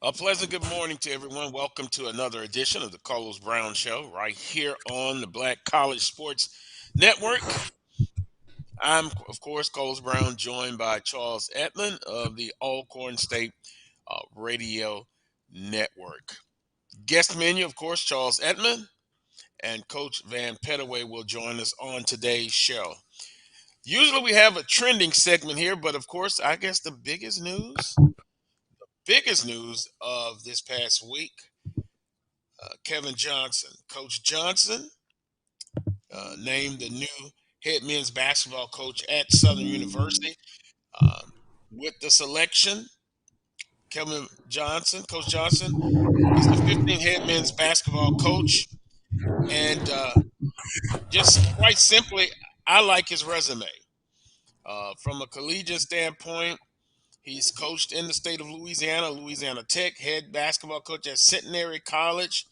A pleasant good morning to everyone. Welcome to another edition of the Carlos Brown Show right here on the Black College Sports Network. I'm, of course, Carlos Brown, joined by Charles Edmond of the Alcorn State Radio Network. Guest menu, of course, Charles Edmond and Coach Vann Pettaway will join us on today's show. Usually we have a trending segment here, but of course, I guess the biggest news of this past week, Kevin Johnson. Coach Johnson named the new head men's basketball coach at Southern University. Um, with the selection, Coach Johnson is the 15th head men's basketball coach. And just quite simply, I like his resume. From a collegiate standpoint, he's coached in the state of Louisiana Tech, head basketball coach at Centenary College.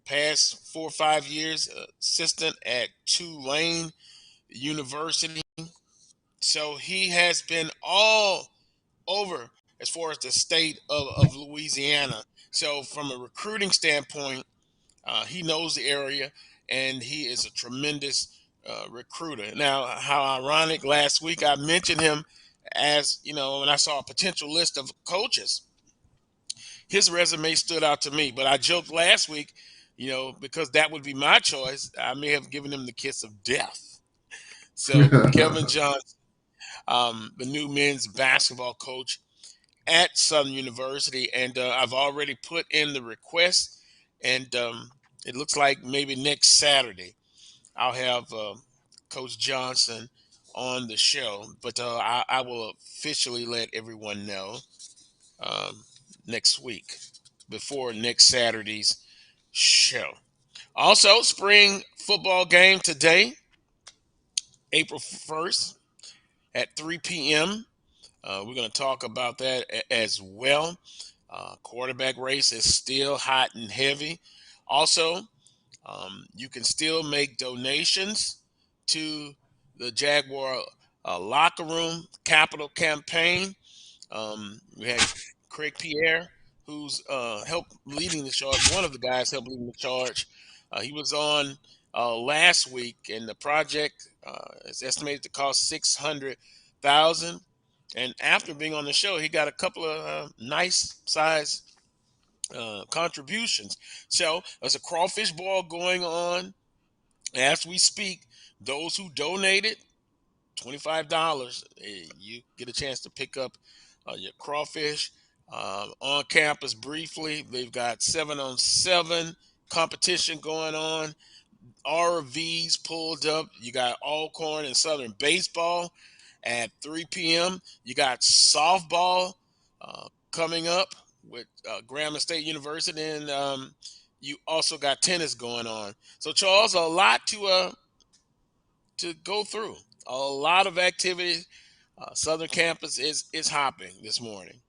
Past 4 or 5 years, assistant at Tulane University. So he has been all over as far as the state of Louisiana. So from a recruiting standpoint, he knows the area and he is a tremendous recruiter. Now, how ironic, last week I mentioned him as, when I saw a potential list of coaches, his resume stood out to me. But I joked last week, because that would be my choice, I may have given him the kiss of death. So Kevin Johnson, the new men's basketball coach at Southern University, and I've already put in the request, and it looks like maybe next Saturday I'll have Coach Johnson on the show, but I will officially let everyone know um, next week before next Saturday's show. Also, spring football game today, April 1st at 3 p.m. We're going to talk about that as well. Quarterback race is still hot and heavy. Also, you can still make donations to the Jaguar Locker Room Capital Campaign. We had Craig Pierre, who's helped leading the charge. One of the guys helped leading the charge. He was on last week, and the project is estimated to cost 600,000. And after being on the show, he got a couple of nice size contributions. So there's a crawfish boil going on as we speak. Those who donated $25, you get a chance to pick up your crawfish on campus briefly. They've got 7-on-7 competition going on. RVs pulled up. You got Alcorn and Southern baseball at 3 p.m. You got softball coming up with Grambling State University, and you also got tennis going on. So, Charles, a lot to go through. A lot of activity. Southern campus is hopping this morning.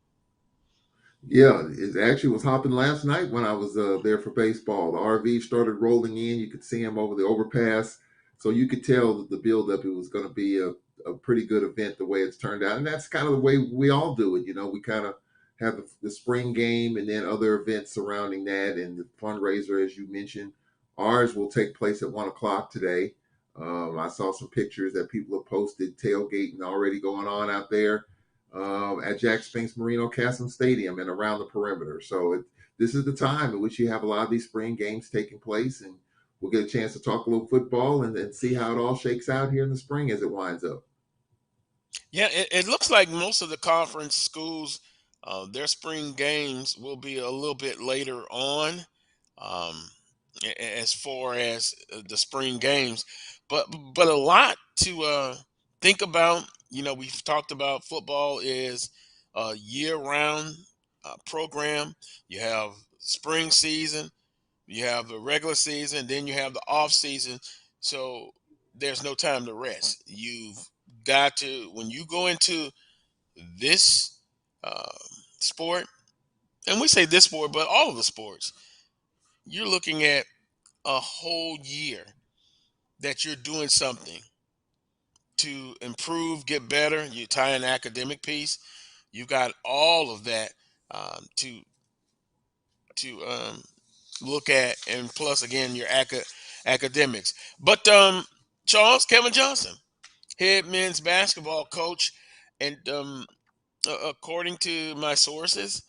Yeah, it actually was hopping last night when I was there for baseball. The RV started rolling in. You could see them over the overpass. So you could tell that the buildup, it was going to be a pretty good event the way it's turned out. And that's kind of the way we all do it. We kind of have the spring game and then other events surrounding that and the fundraiser, as you mentioned. Ours will take place at 1 o'clock today. I saw some pictures that people have posted, tailgating already going on out there at Jack Spinks Marino Castle Stadium and around the perimeter. So this is the time in which you have a lot of these spring games taking place, and we'll get a chance to talk a little football and see how it all shakes out here in the spring as it winds up. Yeah, it looks like most of the conference schools, their spring games will be a little bit later on, um, as far as the spring games. But a lot to think about. We've talked about football is a year-round program. You have spring season, you have the regular season, then you have the off season. So there's no time to rest. You've got to, when you go into this uh, sport, and we say this sport, but all of the sports, you're looking at a whole year that you're doing something to improve, get better. You tie an academic piece. You got all of that to look at, and plus again your academics. But Charles Kevin Johnson, head men's basketball coach, and according to my sources,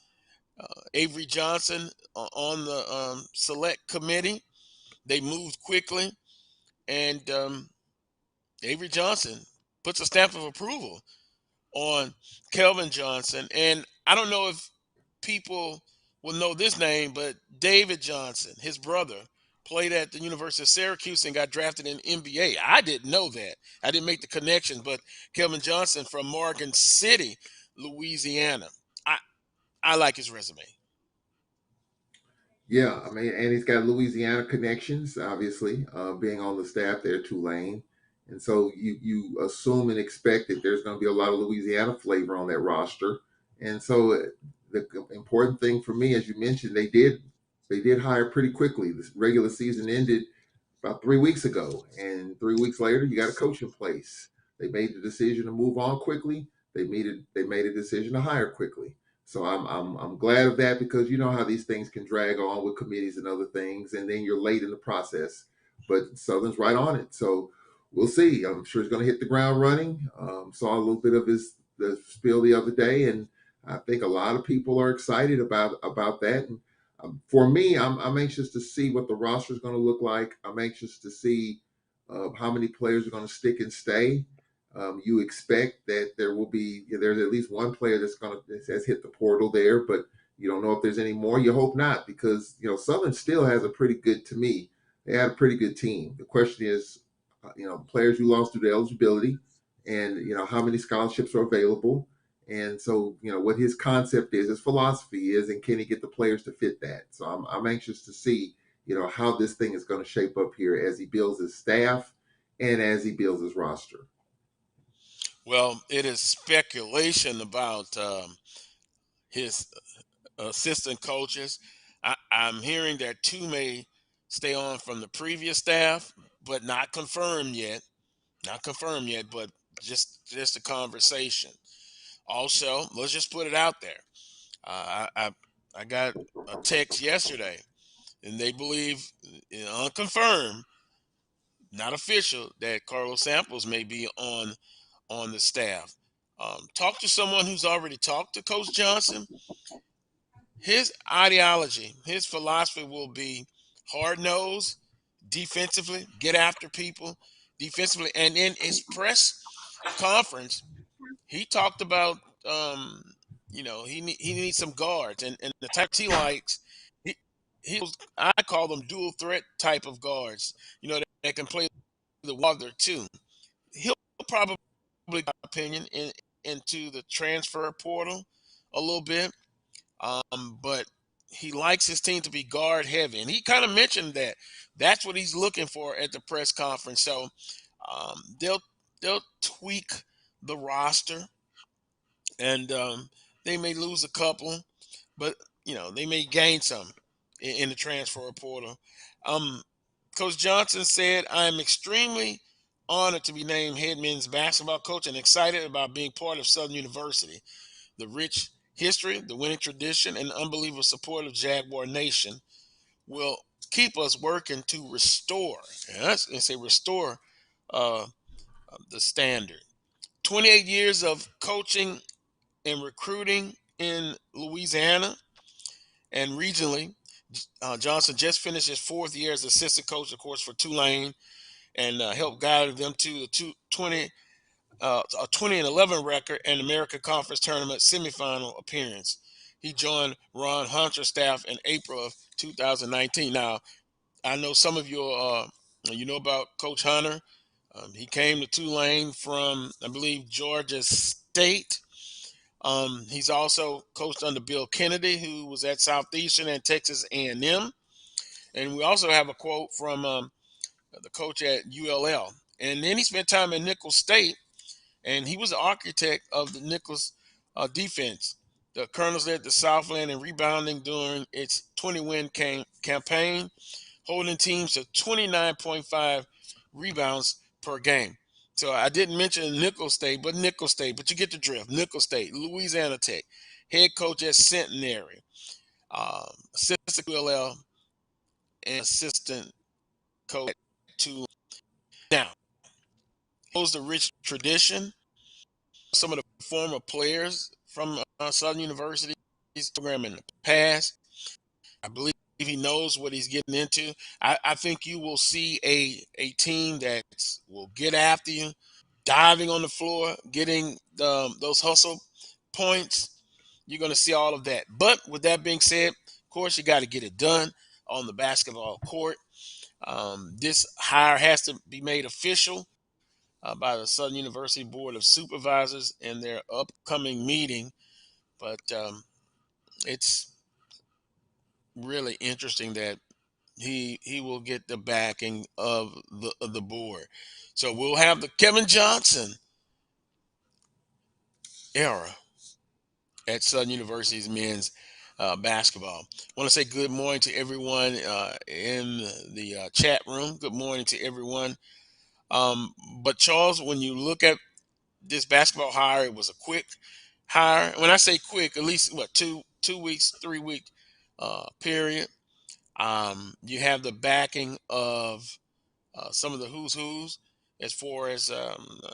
Avery Johnson on the select committee. They moved quickly, and Avery Johnson puts a stamp of approval on Kelvin Johnson. And I don't know if people will know this name, but David Johnson, his brother, played at the University of Syracuse and got drafted in NBA. I didn't know that. I didn't make the connection, but Kelvin Johnson from Morgan City, Louisiana. I, I like his resume. Yeah, I mean, and he's got Louisiana connections, obviously, being on the staff there at Tulane. And so you assume and expect that there's going to be a lot of Louisiana flavor on that roster. And so the important thing for me, as you mentioned, they did hire pretty quickly. The regular season ended about 3 weeks ago, and 3 weeks later, you got a coach in place. They made the decision to move on quickly. They made a decision to hire quickly. So I'm glad of that, because you know how these things can drag on with committees and other things, and then you're late in the process. But Southern's right on it, so we'll see. I'm sure he's going to hit the ground running. Saw a little bit of his the spiel the other day, and I think a lot of people are excited about that. And for me, I'm anxious to see what the roster is going to look like. I'm anxious to see how many players are going to stick and stay. You expect that there's at least one player that has hit the portal there, but you don't know if there's any more. You hope not, because Southern still has a pretty good, to me, they had a pretty good team. The question is, players you lost due to eligibility, and how many scholarships are available. And so, what his concept is, his philosophy is, and can he get the players to fit that? So I'm anxious to see, how this thing is going to shape up here as he builds his staff and as he builds his roster. Well, it is speculation about his assistant coaches. I'm hearing that two may stay on from the previous staff, but not confirmed yet. Not confirmed yet, but just a conversation. Also, let's just put it out there. I got a text yesterday, and they believe, unconfirmed, not official, that Carlos Samples may be on the staff. Talk to someone who's already talked to Coach Johnson. His ideology, his philosophy will be hard nosed, defensively, get after people defensively. And in his press conference, he talked about, he needs some guards, and the types he likes. He, I call them dual threat type of guards, that can play the water too. He'll probably, in my opinion, into the transfer portal a little bit. But he likes his team to be guard heavy, and he kind of mentioned that that's what he's looking for at the press conference. So they'll tweak the roster, and they may lose a couple, but they may gain some in the transfer portal. Um, Coach Johnson said, "I am extremely honored to be named head men's basketball coach and excited about being part of Southern University. The rich history, the winning tradition, and the unbelievable support of Jaguar Nation will keep us working to restore, and say restore, uh, the standard. 28 years of coaching and recruiting in Louisiana and regionally. Johnson just finished his fourth year as assistant coach, of course, for Tulane, and helped guide them to the 20, a 20-11 record and American Conference Tournament semifinal appearance. He joined Ron Hunter's staff in April of 2019. Now, I know some of you about Coach Hunter. He came to Tulane from, I believe, Georgia State. He's also coached under Bill Kennedy, who was at Southeastern and Texas A&M. And we also have a quote from the coach at ULL. And then he spent time at Nicholls State, and he was the architect of the Nicholls defense. The Colonels led the Southland in rebounding during its 20-win campaign, holding teams to 29.5 rebounds per game. So I didn't mention Nickel State, but you get the drift. Nickel State, Louisiana Tech, head coach at Centenary, assistant QLL, and assistant coach to now. Knows the rich tradition. Some of the former players from Southern University's program in the past. I believe he knows what he's getting into. I think you will see a team that will get after you, diving on the floor, getting those hustle points. You're going to see all of that. But with that being said, of course, you got to get it done on the basketball court. This hire has to be made official by the Southern University Board of Supervisors in their upcoming meeting. But it's really interesting that he will get the backing of the board. So we'll have the Kevin Johnson era at Southern University's men's basketball. I want to say good morning to everyone in the chat room. Good morning to everyone. But Charles, when you look at this basketball hire, it was a quick hire. When I say quick, at least what 2 weeks, 3 week period. You have the backing of some of the who's as far as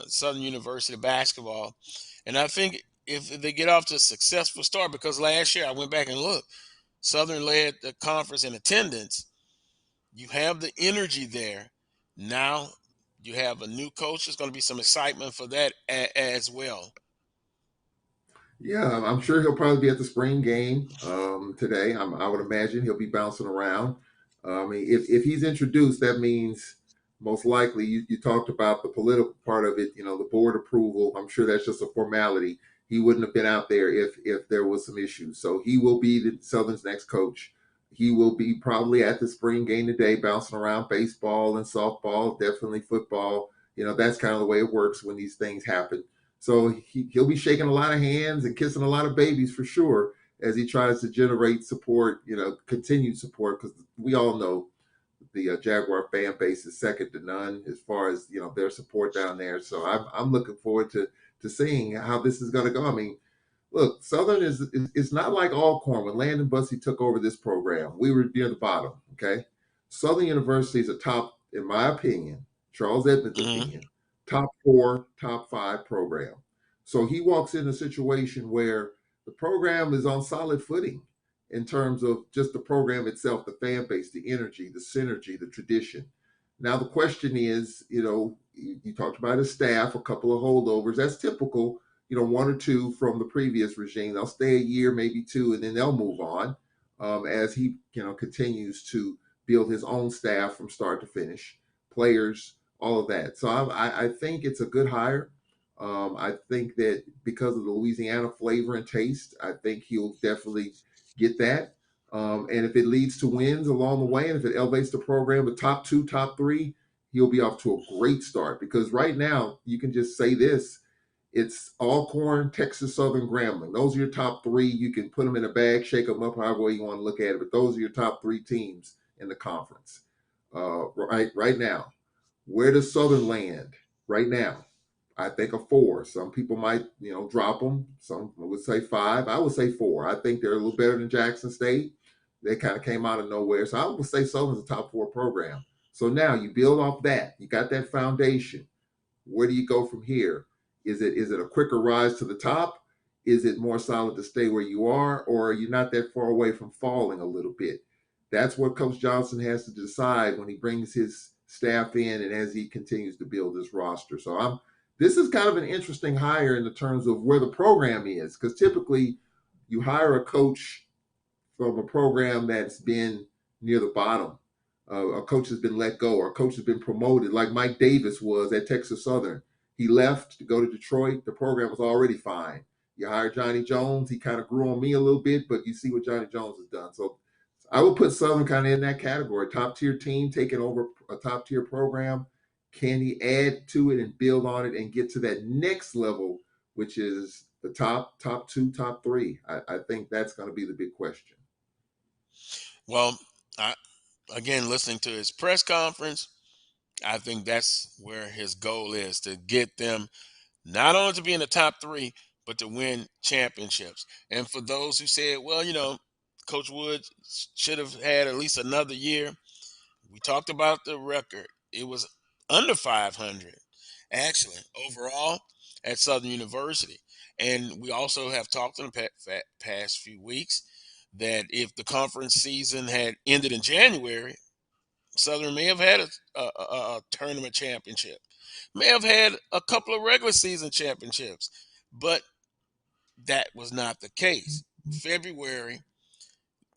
Southern University basketball, and I think if they get off to a successful start, because last year I went back and looked, Southern led the conference in attendance. You have the energy there. Now you have a new coach. There's going to be some excitement for that as well. Yeah, I'm sure he'll probably be at the spring game today. I would imagine he'll be bouncing around. I mean, if he's introduced, that means most likely you talked about the political part of it. You know, the board approval. I'm sure that's just a formality. He wouldn't have been out there if there was some issues. So he will be the Southern's next coach. He will be probably at the spring game today, bouncing around baseball and softball, definitely football. You know, that's kind of the way it works when these things happen. So he'll be shaking a lot of hands and kissing a lot of babies for sure as he tries to generate support, continued support, because we all know the Jaguar fan base is second to none as far as their support down there. So I'm looking forward to seeing how this is going to go. I mean, look, Southern is not like Alcorn. When Landon Bussey took over this program, we were near the bottom. Okay, Southern University is a top, in my opinion, Charles Edmond's Hmm. opinion, top four, top five program. So he walks in a situation where the program is on solid footing in terms of just the program itself, the fan base, the energy, the synergy, the tradition. Now the question is, you talked about his staff, a couple of holdovers. That's typical, one or two from the previous regime. They'll stay a year, maybe two, and then they'll move on as he, continues to build his own staff from start to finish, players, all of that. So I think it's a good hire. I think that because of the Louisiana flavor and taste, I think he'll definitely get that. And if it leads to wins along the way, and if it elevates the program to top two, top three, he'll be off to a great start. Because right now, you can just say this: it's Alcorn, Texas Southern, Grambling. Those are your top three. You can put them in a bag, shake them up, however way you want to look at it. But those are your top three teams in the conference right now. Where does Southern land right now? I think a four. Some people might, drop them. Some would say five. I would say four. I think they're a little better than Jackson State. They kind of came out of nowhere. So I would say Southern's a top four program. So now you build off that. You got that foundation. Where do you go from here? Is it a quicker rise to the top? Is it more solid to stay where you are, or are you not that far away from falling a little bit? That's what Coach Johnson has to decide when he brings his staff in and as he continues to build this roster. So this is kind of an interesting hire in the terms of where the program is, because typically you hire a coach from a program that's been near the bottom. A coach has been let go, or a coach has been promoted, like Mike Davis was at Texas Southern. He left to go to Detroit. The program was already fine. You hired Johnny Jones. He kind of grew on me a little bit, but you see what Johnny Jones has done. So I would put Southern kind of in that category. Top tier team taking over a top tier program. Can he add to it and build on it and get to that next level, which is the top two, top three? I think that's going to be the big question. Well, I, again, listening to his press conference, I think that's where his goal is, to get them not only to be in the top three, but to win championships. And for those who said, well, Coach Wood should have had at least another year, we talked about the record. It was under 500, actually, overall at Southern University. And we also have talked in the past few weeks that if the conference season had ended in January, Southern may have had a tournament championship, may have had a couple of regular season championships, but that was not the case. February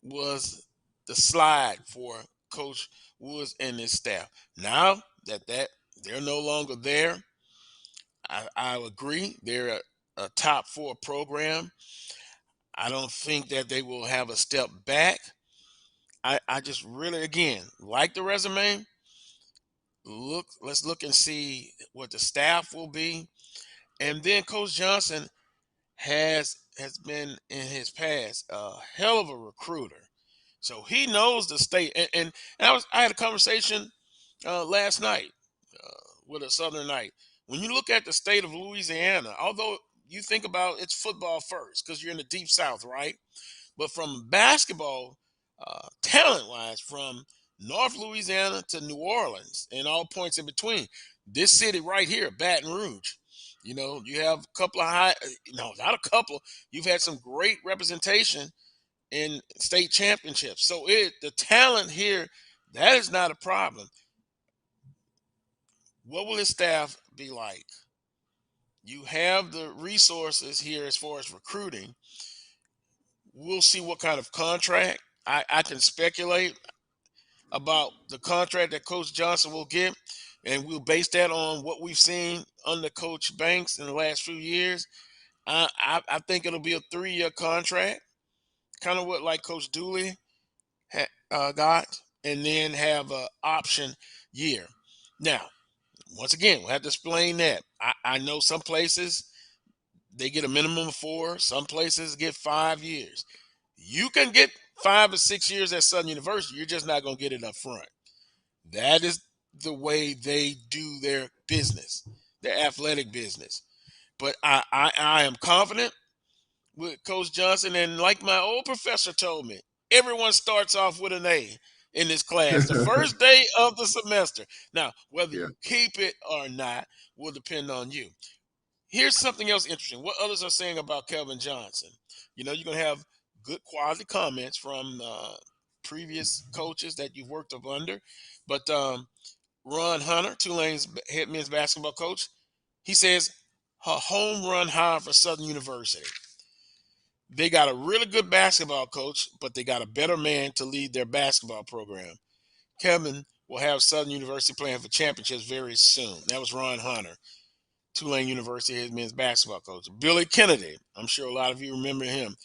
was the slide for Coach Woods and his staff. Now that they're no longer there, I agree they're a top four program. I don't think that they will have a step back. I just really, again, like the resume. Let's look and see what the staff will be. And then Coach Johnson has been in his past a hell of a recruiter. So he knows the state. And I had a conversation last night with a Southern Night. When you look at the state of Louisiana, although you think about it's football first because you're in the deep South, right? But from basketball, talent wise, from North Louisiana to New Orleans and all points in between, this city right here, Baton Rouge, you have a couple of no, not a couple. You've had some great representation in state championships. So the talent here, that is not a problem. What will his staff be like? You have the resources here as far as recruiting. We'll see what kind of contract. I can speculate about the contract that Coach Johnson will get, and we'll base that on what we've seen under Coach Banks in the last few years. I think it'll be a 3-year contract, kind of what like Coach Dooley got, and then have a option year. Now, once again, we'll have to explain that. I know some places they get a minimum of 4, some places get 5 years. You can get 5 or 6 years at Southern University. You're just not going to get it up front. That is the way they do their business, their athletic business. But I am confident with Coach Johnson. And like my old professor told me, everyone starts off with an A in this class, the first day of the semester. Now, whether Yeah. you keep it or not will depend on you. Here's something else interesting. What others are saying about Kelvin Johnson. You're going to have good quality comments from previous coaches that you've worked up under. But Ron Hunter, Tulane's head men's basketball coach, he says a home run hire for Southern University. They got a really good basketball coach, but they got a better man to lead their basketball program. Kevin will have Southern University playing for championships very soon. That was Ron Hunter, Tulane University head men's basketball coach. Billy Kennedy, I'm sure a lot of you remember him.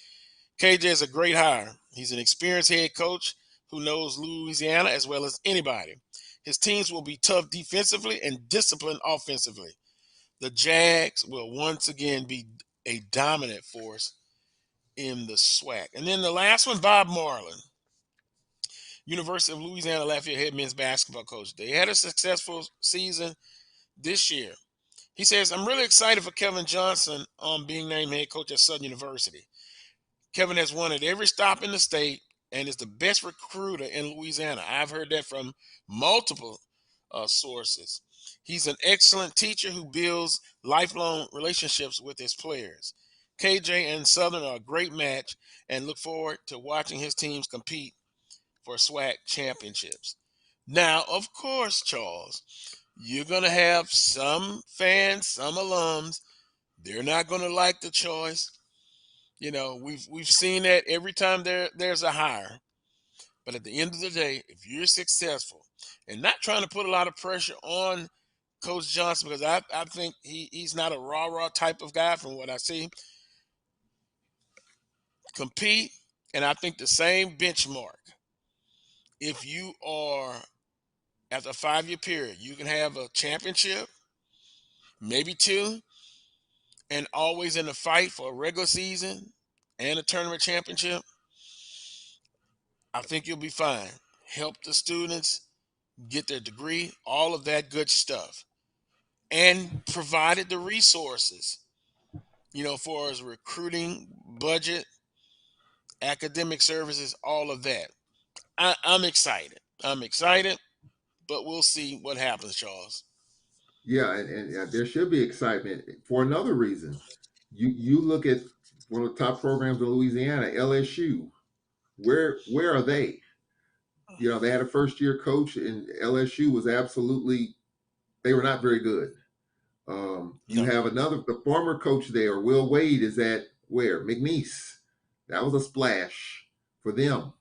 KJ is a great hire. He's an experienced head coach who knows Louisiana as well as anybody. His teams will be tough defensively and disciplined offensively. The Jags will once again be a dominant force in the SWAC. And then the last one, Bob Marlin, University of Louisiana Lafayette head men's basketball coach. They had a successful season this year. He says, I'm really excited for Kevin Johnson on being named head coach at Southern University. Kevin has won at every stop in the state and is the best recruiter in Louisiana. I've heard that from multiple sources. He's an excellent teacher who builds lifelong relationships with his players. KJ and Southern are a great match and look forward to watching his teams compete for SWAC championships. Now, of course, Charles, you're going to have some fans, some alums, they're not going to like the choice. We've seen that every time there's a hire. But at the end of the day, if you're successful, and not trying to put a lot of pressure on Coach Johnson, because I think he's not a rah-rah type of guy from what I see. Compete, and I think the same benchmark. If you are at a 5-year period, you can have a championship, maybe 2, and always in the fight for a regular season and a tournament championship. I think you'll be fine. Help the students get their degree, all of that good stuff, and provided the resources, for as recruiting, budget, academic services, all of that. I'm excited. I'm excited, but we'll see what happens, Charles. Yeah, and there should be excitement for another reason. You look at one of the top programs in Louisiana, LSU. Where are they? They had a first year coach, and LSU was absolutely, they were not very good. You No. have the former coach there, Will Wade, is at where? McNeese. That was a splash for them.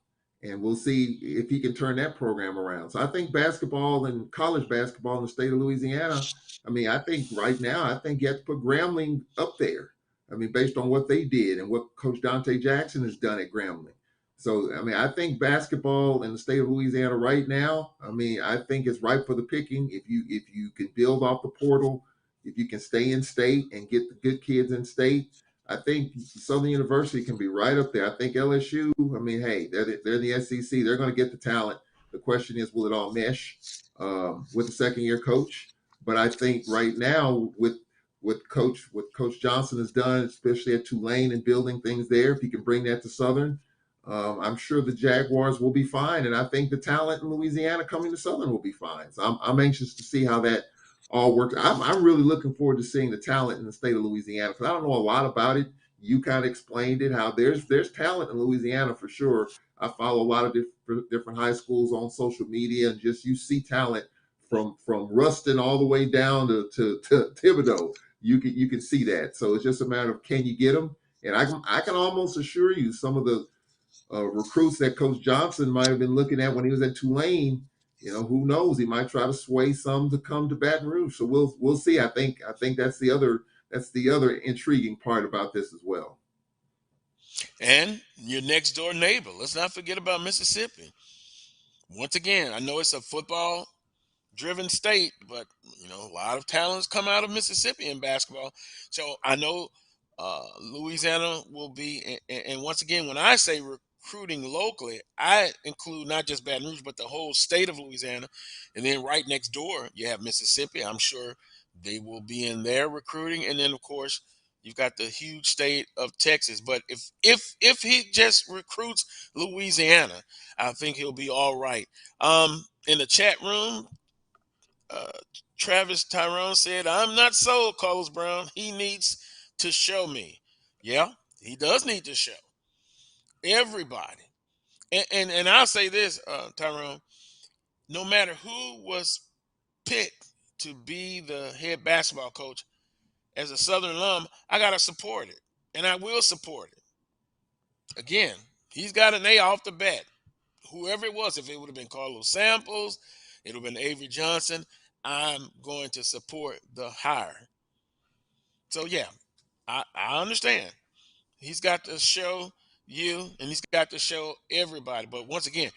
And we'll see if he can turn that program around. So I think basketball and college basketball in the state of Louisiana, I mean, I think right now, I think you have to put Grambling up there. I mean, based on what they did and what Coach Dante Jackson has done at Grambling. So, I mean, I think basketball in the state of Louisiana right now, I mean, I think it's ripe for the picking if you can build off the portal, if you can stay in state and get the good kids in state. I think Southern University can be right up there. I think LSU, I mean, hey, they're the SEC. They're going to get the talent. The question is, will it all mesh with the second year coach? But I think right now, what Coach Johnson has done, especially at Tulane and building things there, if he can bring that to Southern, I'm sure the Jaguars will be fine. And I think the talent in Louisiana coming to Southern will be fine. So I'm anxious to see how that all works. I'm really looking forward to seeing the talent in the state of Louisiana because I don't know a lot about it. You kind of explained it, how there's talent in Louisiana for sure. I follow a lot of different high schools on social media, and just you see talent from Ruston all the way down to Thibodeau. You can see that. So it's just a matter of, can you get them? And I can almost assure you some of the recruits that Coach Johnson might have been looking at when he was at Tulane. Who knows? He might try to sway some to come to Baton Rouge. So we'll see. I think that's the other intriguing part about this as well. And your next door neighbor. Let's not forget about Mississippi. Once again, I know it's a football driven state, but a lot of talents come out of Mississippi in basketball. So I know Louisiana will be, and once again, when I say recruiting locally, I include not just Baton Rouge, but the whole state of Louisiana. And then right next door, you have Mississippi. I'm sure they will be in their recruiting, and then of course you've got the huge state of Texas. But if he just recruits Louisiana, I think he'll be all right. In the chat room, uh, Travis Tyrone said, "I'm not sold, Carlos Brown. He needs to show me." Yeah, he does need to show everybody. And I'll say this, Tyrone. No matter who was picked to be the head basketball coach, as a Southern alum, I gotta support it, and I will support it. Again, he's got an A off the bat. Whoever it was, if it would have been Carlos Samples, it would have been Avery Johnson. I'm going to support the hire. So yeah, I understand. He's got to show you, and he's got to show everybody. But once again,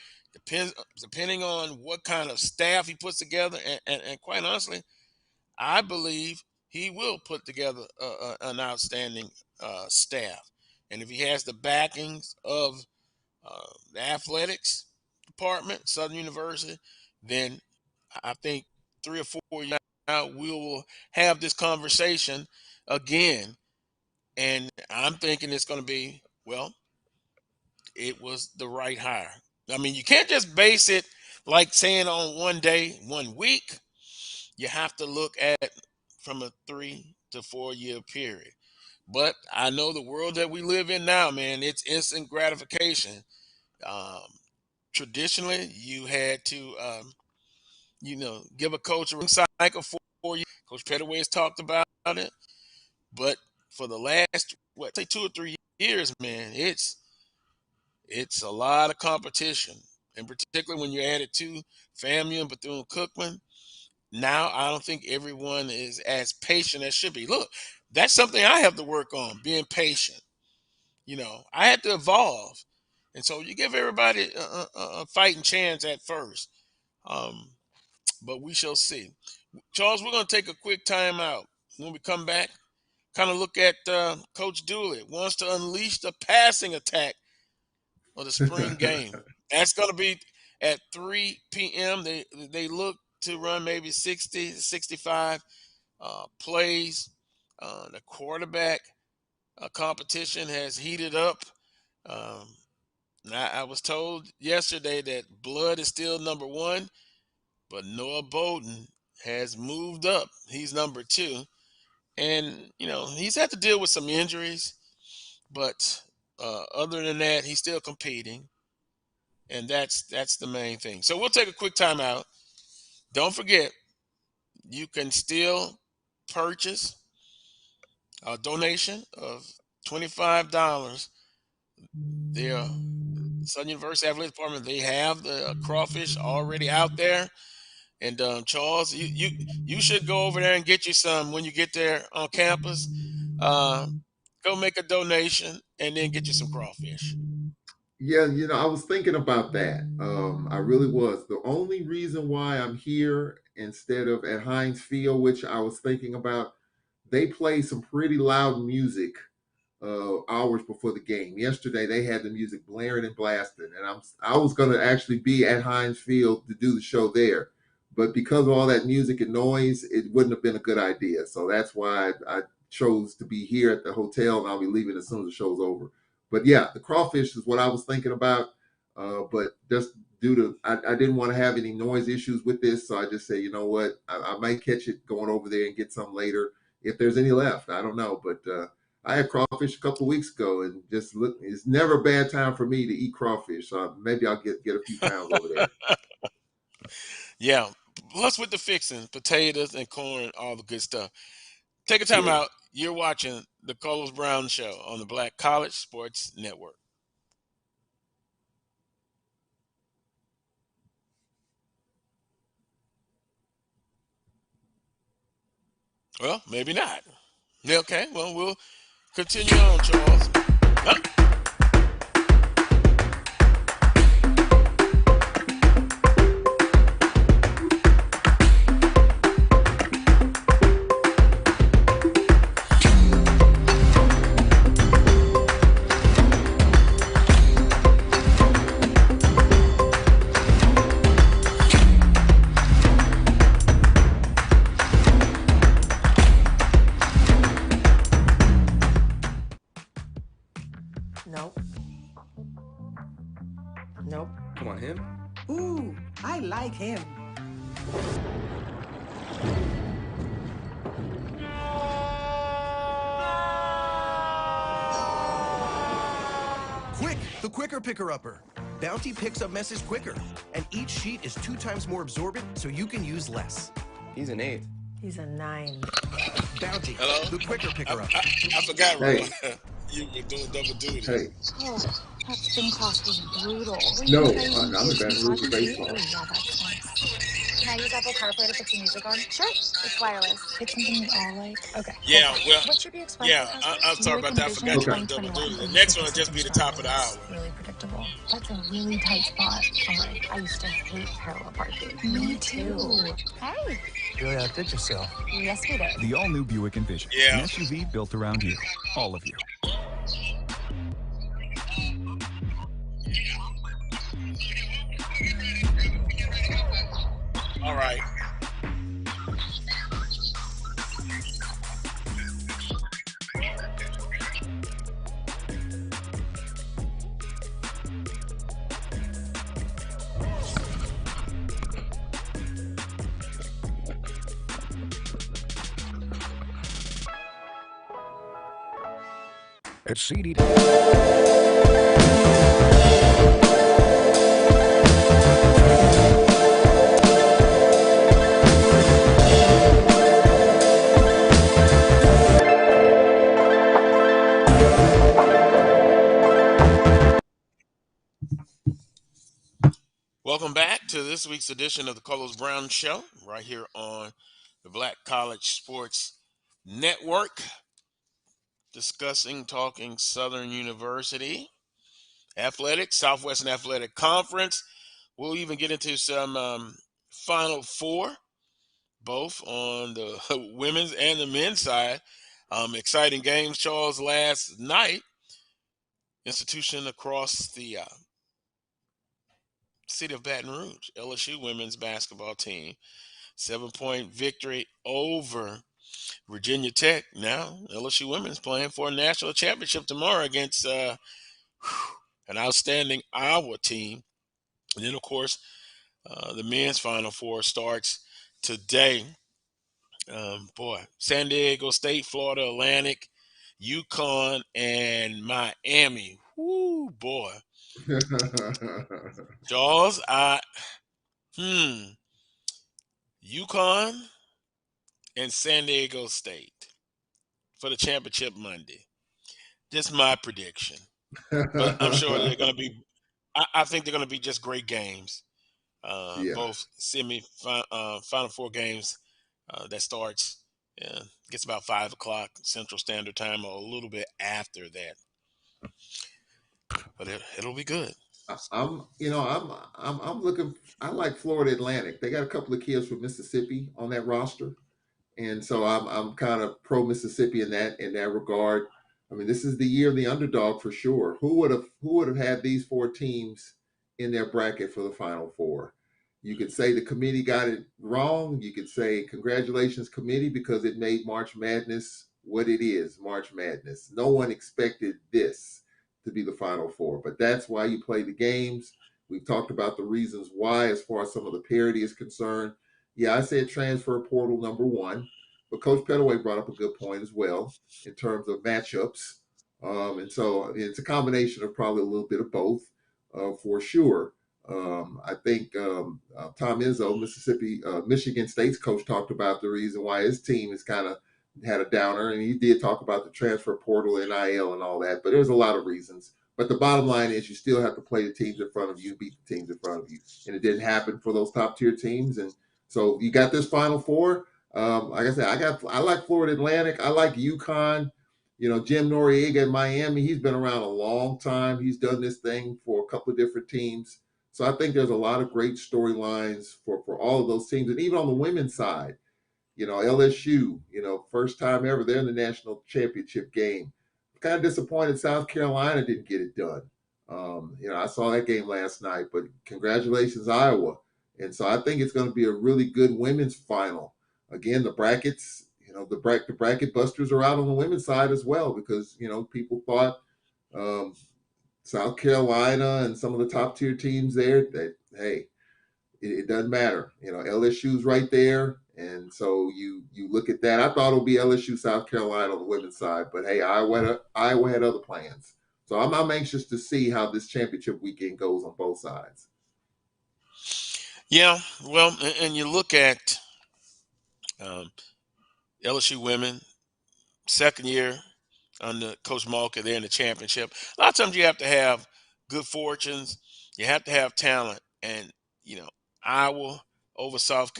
depending on what kind of staff he puts together, and quite honestly, I believe he will put together an outstanding staff. And if he has the backings of the athletics department, Southern University, then I think 3 or 4 years now we will have this conversation again. And I'm thinking it's going to be, well, it was the right hire. I mean, you can't just base it like saying on one day, 1 week. You have to look at from a 3 to 4 year period. But I know the world that we live in now, man, it's instant gratification. Um, Traditionally, you had to, give a coach a ring cycle for 4 years. Coach Pettaway has talked about it. But for the last, what, say 2 or 3 years, man, it's a lot of competition. And particularly when you added to FAMU and Bethune-Cookman, now I don't think everyone is as patient as should be. Look, that's something I have to work on, being patient. I had to evolve. And so you give everybody a fighting chance at first. Um, but we shall see. Charles, we're going to take a quick time out. When we come back, kind of look at Coach Dooley wants to unleash the passing attack of the spring game. That's going to be at 3 p.m. They look to run maybe 60 to 65 plays. The quarterback competition has heated up. Um, I was told yesterday that Blood is still number one, but Noah Bowden has moved up. He's number two. And, he's had to deal with some injuries, but other than that, he's still competing. And that's the main thing. So we'll take a quick timeout. Don't forget, you can still purchase a donation of $25. Their Southern University Athletic Department, they have the crawfish already out there. And Charles, you should go over there and get you some when you get there on campus. Uh, Go make a donation and then get you some crawfish. Yeah, I was thinking about that. I really was. The only reason why I'm here instead of at Heinz Field, which I was thinking about, they play some pretty loud music hours before the game. Yesterday they had the music blaring and blasting, and I was going to actually be at Heinz Field to do the show there, but because of all that music and noise, it wouldn't have been a good idea. So that's why I chose to be here at the hotel, and I'll be leaving as soon as the show's over. But yeah, the crawfish is what I was thinking about. But just due to I didn't want to have any noise issues with this, so I just say, you know what, I might catch it going over there and get some later if there's any left. I don't know, but I had crawfish a couple of weeks ago, and just look, it's never a bad time for me to eat crawfish. So maybe I'll get a few pounds over there. Yeah. Plus with the fixing, potatoes and corn, all the good stuff. Take a time Yeah. out. You're watching the Carlos Brown Show on the Black College Sports Network. Well, maybe not. Okay, well, we'll continue on, Charles. Huh? Nope. Nope. Come on, him? Ooh, I like him. Quick, the quicker picker-upper. Bounty picks up messes quicker, and each sheet is 2 times more absorbent, so you can use less. He's an 8. He's a 9. Bounty, Hello? the quicker picker-upper. I forgot, Hey. You were doing double duty. Hey, Oh, that spin class was brutal. no, I'm in Baton Rouge for baseball. Yeah, that's nice. Can I use Apple CarPlay to put some music on? Sure. It's wireless. It's something we all like. Okay. Yeah, well, What should be expressed? yeah, I'm sorry about that. I forgot you were doing double duty. The next one will just be the top of the hour. Really predictable. That's a really tight spot. Alright, I used to hate parallel parking. Me too. Hey. Really outdid yourself. Yes, we did. The all-new Buick Envision. Yeah. An SUV built around you. All of you. All right. At CD. Welcome back to this week's edition of the Carlos Brown Show, right here on the Black College Sports Network, discussing, talking Southern University athletics, Southwestern Athletic Conference. We'll even get into some Final Four, both on the women's and the men's side. Exciting games, Charles, last night. Institution across the city of Baton Rouge. LSU women's basketball team, 7-point victory over Virginia Tech. Now LSU women's playing for a national championship tomorrow against an outstanding Iowa team. And then, of course, the men's Final Four starts today. Boy, San Diego State, Florida Atlantic, UConn, and Miami. Whoo, boy. Jaws, UConn and San Diego State for the championship Monday. Just my prediction. But I'm sure they're going to be, I think they're going to be just great games. Yeah. Both Final Four games that starts, gets about 5 o'clock Central Standard Time or a little bit after that. But it'll be good. I'm looking. I like Florida Atlantic. They got a couple of kids from Mississippi on that roster, and so I'm kind of pro Mississippi in that regard. I mean, this is the year of the underdog for sure. Who would have had these four teams in their bracket for the Final Four? You could say the committee got it wrong. You could say congratulations, committee, because it made March Madness what it is, March Madness. No one expected this to be the Final Four, but that's why you play the games. We've talked about the reasons why as far as some of the parity is concerned. Yeah, I said transfer portal number one, but Coach Pettaway brought up a good point as well in terms of matchups. And so it's a combination of probably a little bit of both for sure. I think Tom Izzo, Michigan State's coach, talked about the reason why his team has kind of had a downer, and he did talk about the transfer portal, NIL, and all that. But there's a lot of reasons. But the bottom line is you still have to play the teams in front of you, beat the teams in front of you, and it didn't happen for those top tier teams. And so you got this Final Four. Like I said, I like Florida Atlantic. I like UConn. Jim Noriega in Miami. He's been around a long time. He's done this thing for a couple of different teams. So I think there's a lot of great storylines for all of those teams. And even on the women's side, LSU, first time ever, they're in the national championship game. Kind of disappointed South Carolina didn't get it done. I saw that game last night, but congratulations, Iowa. And so I think it's going to be a really good women's final. Again, the brackets, the bracket busters are out on the women's side as well because, people thought South Carolina and some of the top tier teams there that, hey, it doesn't matter. LSU's right there. And so you look at that. I thought it would be LSU, South Carolina on the women's side, but hey, Iowa had other plans. So I'm anxious to see how this championship weekend goes on both sides. Yeah, well, and you look at LSU women, second year under Coach Malka, they're in the championship. A lot of times you have to have good fortunes, you have to have talent, and Iowa over South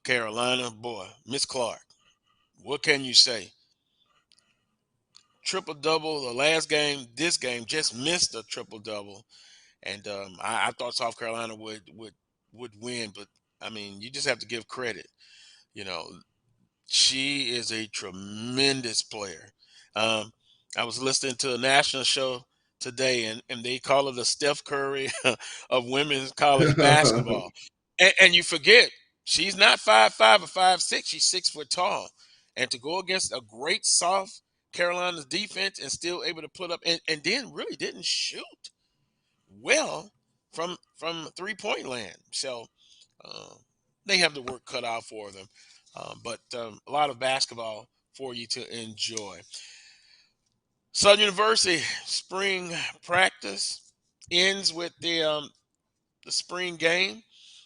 Carolina, boy, Miss Clark. What can you say? Triple double the last game. This game just missed a triple double, and I thought South Carolina would win, but I mean, you just have to give credit. You know, she is a tremendous player. Um, I was listening to a national show today, and they call her the Steph Curry of women's college basketball. And you forget, she's not 5'5" or 5'6". She's 6 foot tall. And to go against a great South Carolina's defense and still able to put up, and then really didn't shoot well from 3-point land. So uh, they have the work cut out for them. But a lot of basketball for you to enjoy. Southern University spring practice ends with the spring game.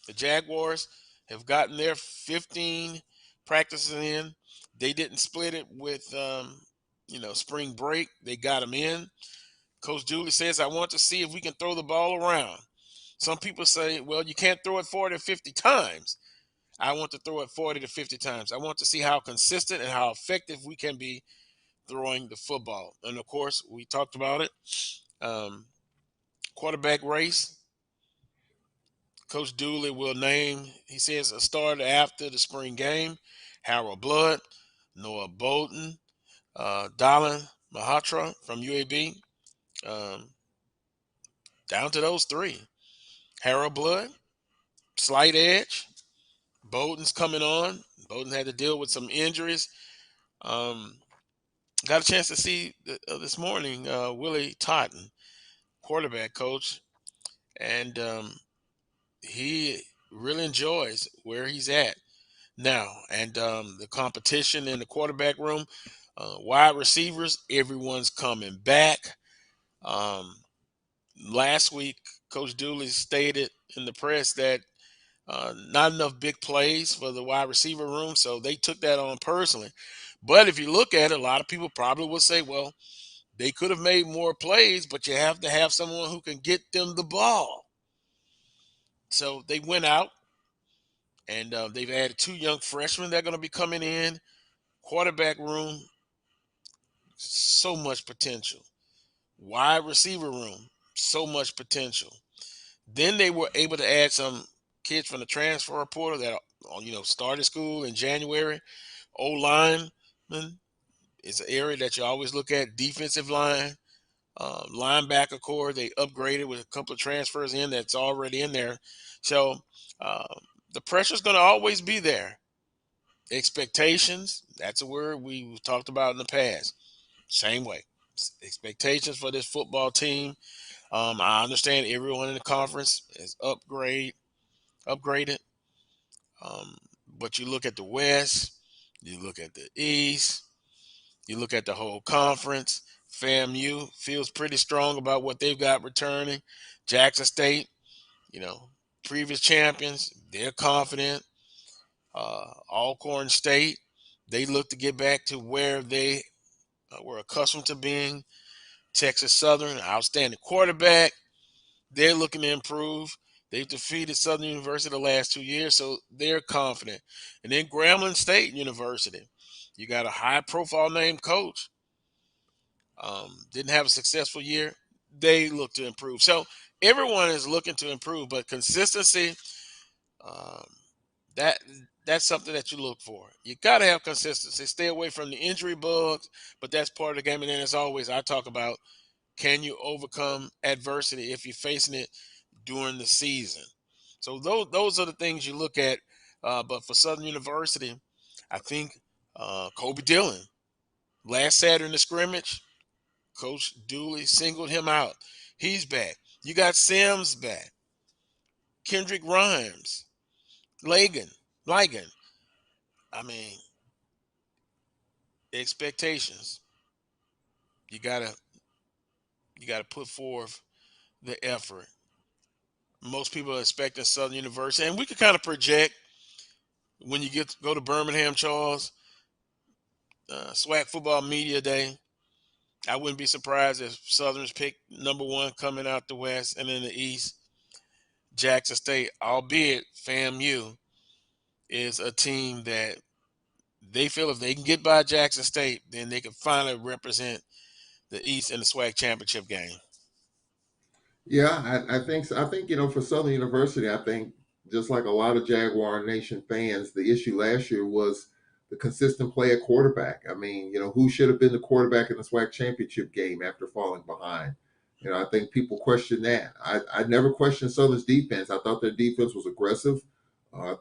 The Jaguars have gotten their 15 practices in. They didn't split it with spring break. They got them in. Coach Dooley says, "I want to see if we can throw the ball around." Some people say, "Well, you can't throw it 40 or 50 times." I want to throw it 40 to 50 times. I want to see how consistent and how effective we can be throwing the football. And of course, we talked about it. Quarterback race. Coach Dooley will name, he says, a starter after the spring game. Harold Blood, Noah Bolton, Dalin Mahatra from UAB. Down to those three. Harold Blood, slight edge. Bowden's coming on. Bowden had to deal with some injuries. Um, got a chance to see this morning Willie Totten, quarterback coach, and he really enjoys where he's at now. And the competition in the quarterback room, wide receivers, everyone's coming back. Um, Last week, Coach Dooley stated in the press that not enough big plays for the wide receiver room, so they took that on personally. But if you look at it, a lot of people probably would say, well, they could have made more plays, but you have to have someone who can get them the ball. So they went out and they've added two young freshmen that are going to be coming in. Quarterback room, so much potential. Wide receiver room, so much potential. Then they were able to add some kids from the transfer portal that started school in January. O-lineman is an area that you always look at. Defensive line, linebacker core, they upgraded with a couple of transfers in that's already in there. So uh, the pressure's going to always be there. Expectations, that's a word we've talked about in the past. Same way. Expectations for this football team. I understand everyone in the conference is upgraded. Um, but you look at the West, you look at the East, you look at the whole conference. FAMU feels pretty strong about what they've got returning. Jackson State, you know, previous champions, they're confident. Alcorn State, they look to get back to where they were accustomed to being. Texas Southern, outstanding quarterback. They're looking to improve. They've defeated Southern University the last 2 years, so they're confident. And then Grambling State University, you got a high-profile named coach. Didn't have a successful year. They look to improve. So everyone is looking to improve, but consistency, um, that that's something that you look for. You got to have consistency. Stay away from the injury bugs, but that's part of the game. And then, as always, I talk about, can you overcome adversity if you're facing it during the season? So those are the things you look at. But for Southern University, I think Kobe Dillon, last Saturday in the scrimmage, Coach Dooley singled him out. He's back. You got Sims back. Kendrick Rhymes, Ligon. I mean, expectations. You gotta put forth the effort. Most people are expecting Southern University, and we could kind of project when you go to Birmingham, Charles, SWAC Football Media Day. I wouldn't be surprised if Southern's pick number one coming out the West, and in the East, Jackson State, albeit FAMU is a team that they feel if they can get by Jackson State, then they can finally represent the East in the SWAC championship game. Yeah, I think so. I think for Southern University, I think just like a lot of Jaguar Nation fans, the issue last year was the consistent play at quarterback. I mean, who should have been the quarterback in the SWAC championship game after falling behind? I think people question that. I never questioned Southern's defense. I thought their defense was aggressive. I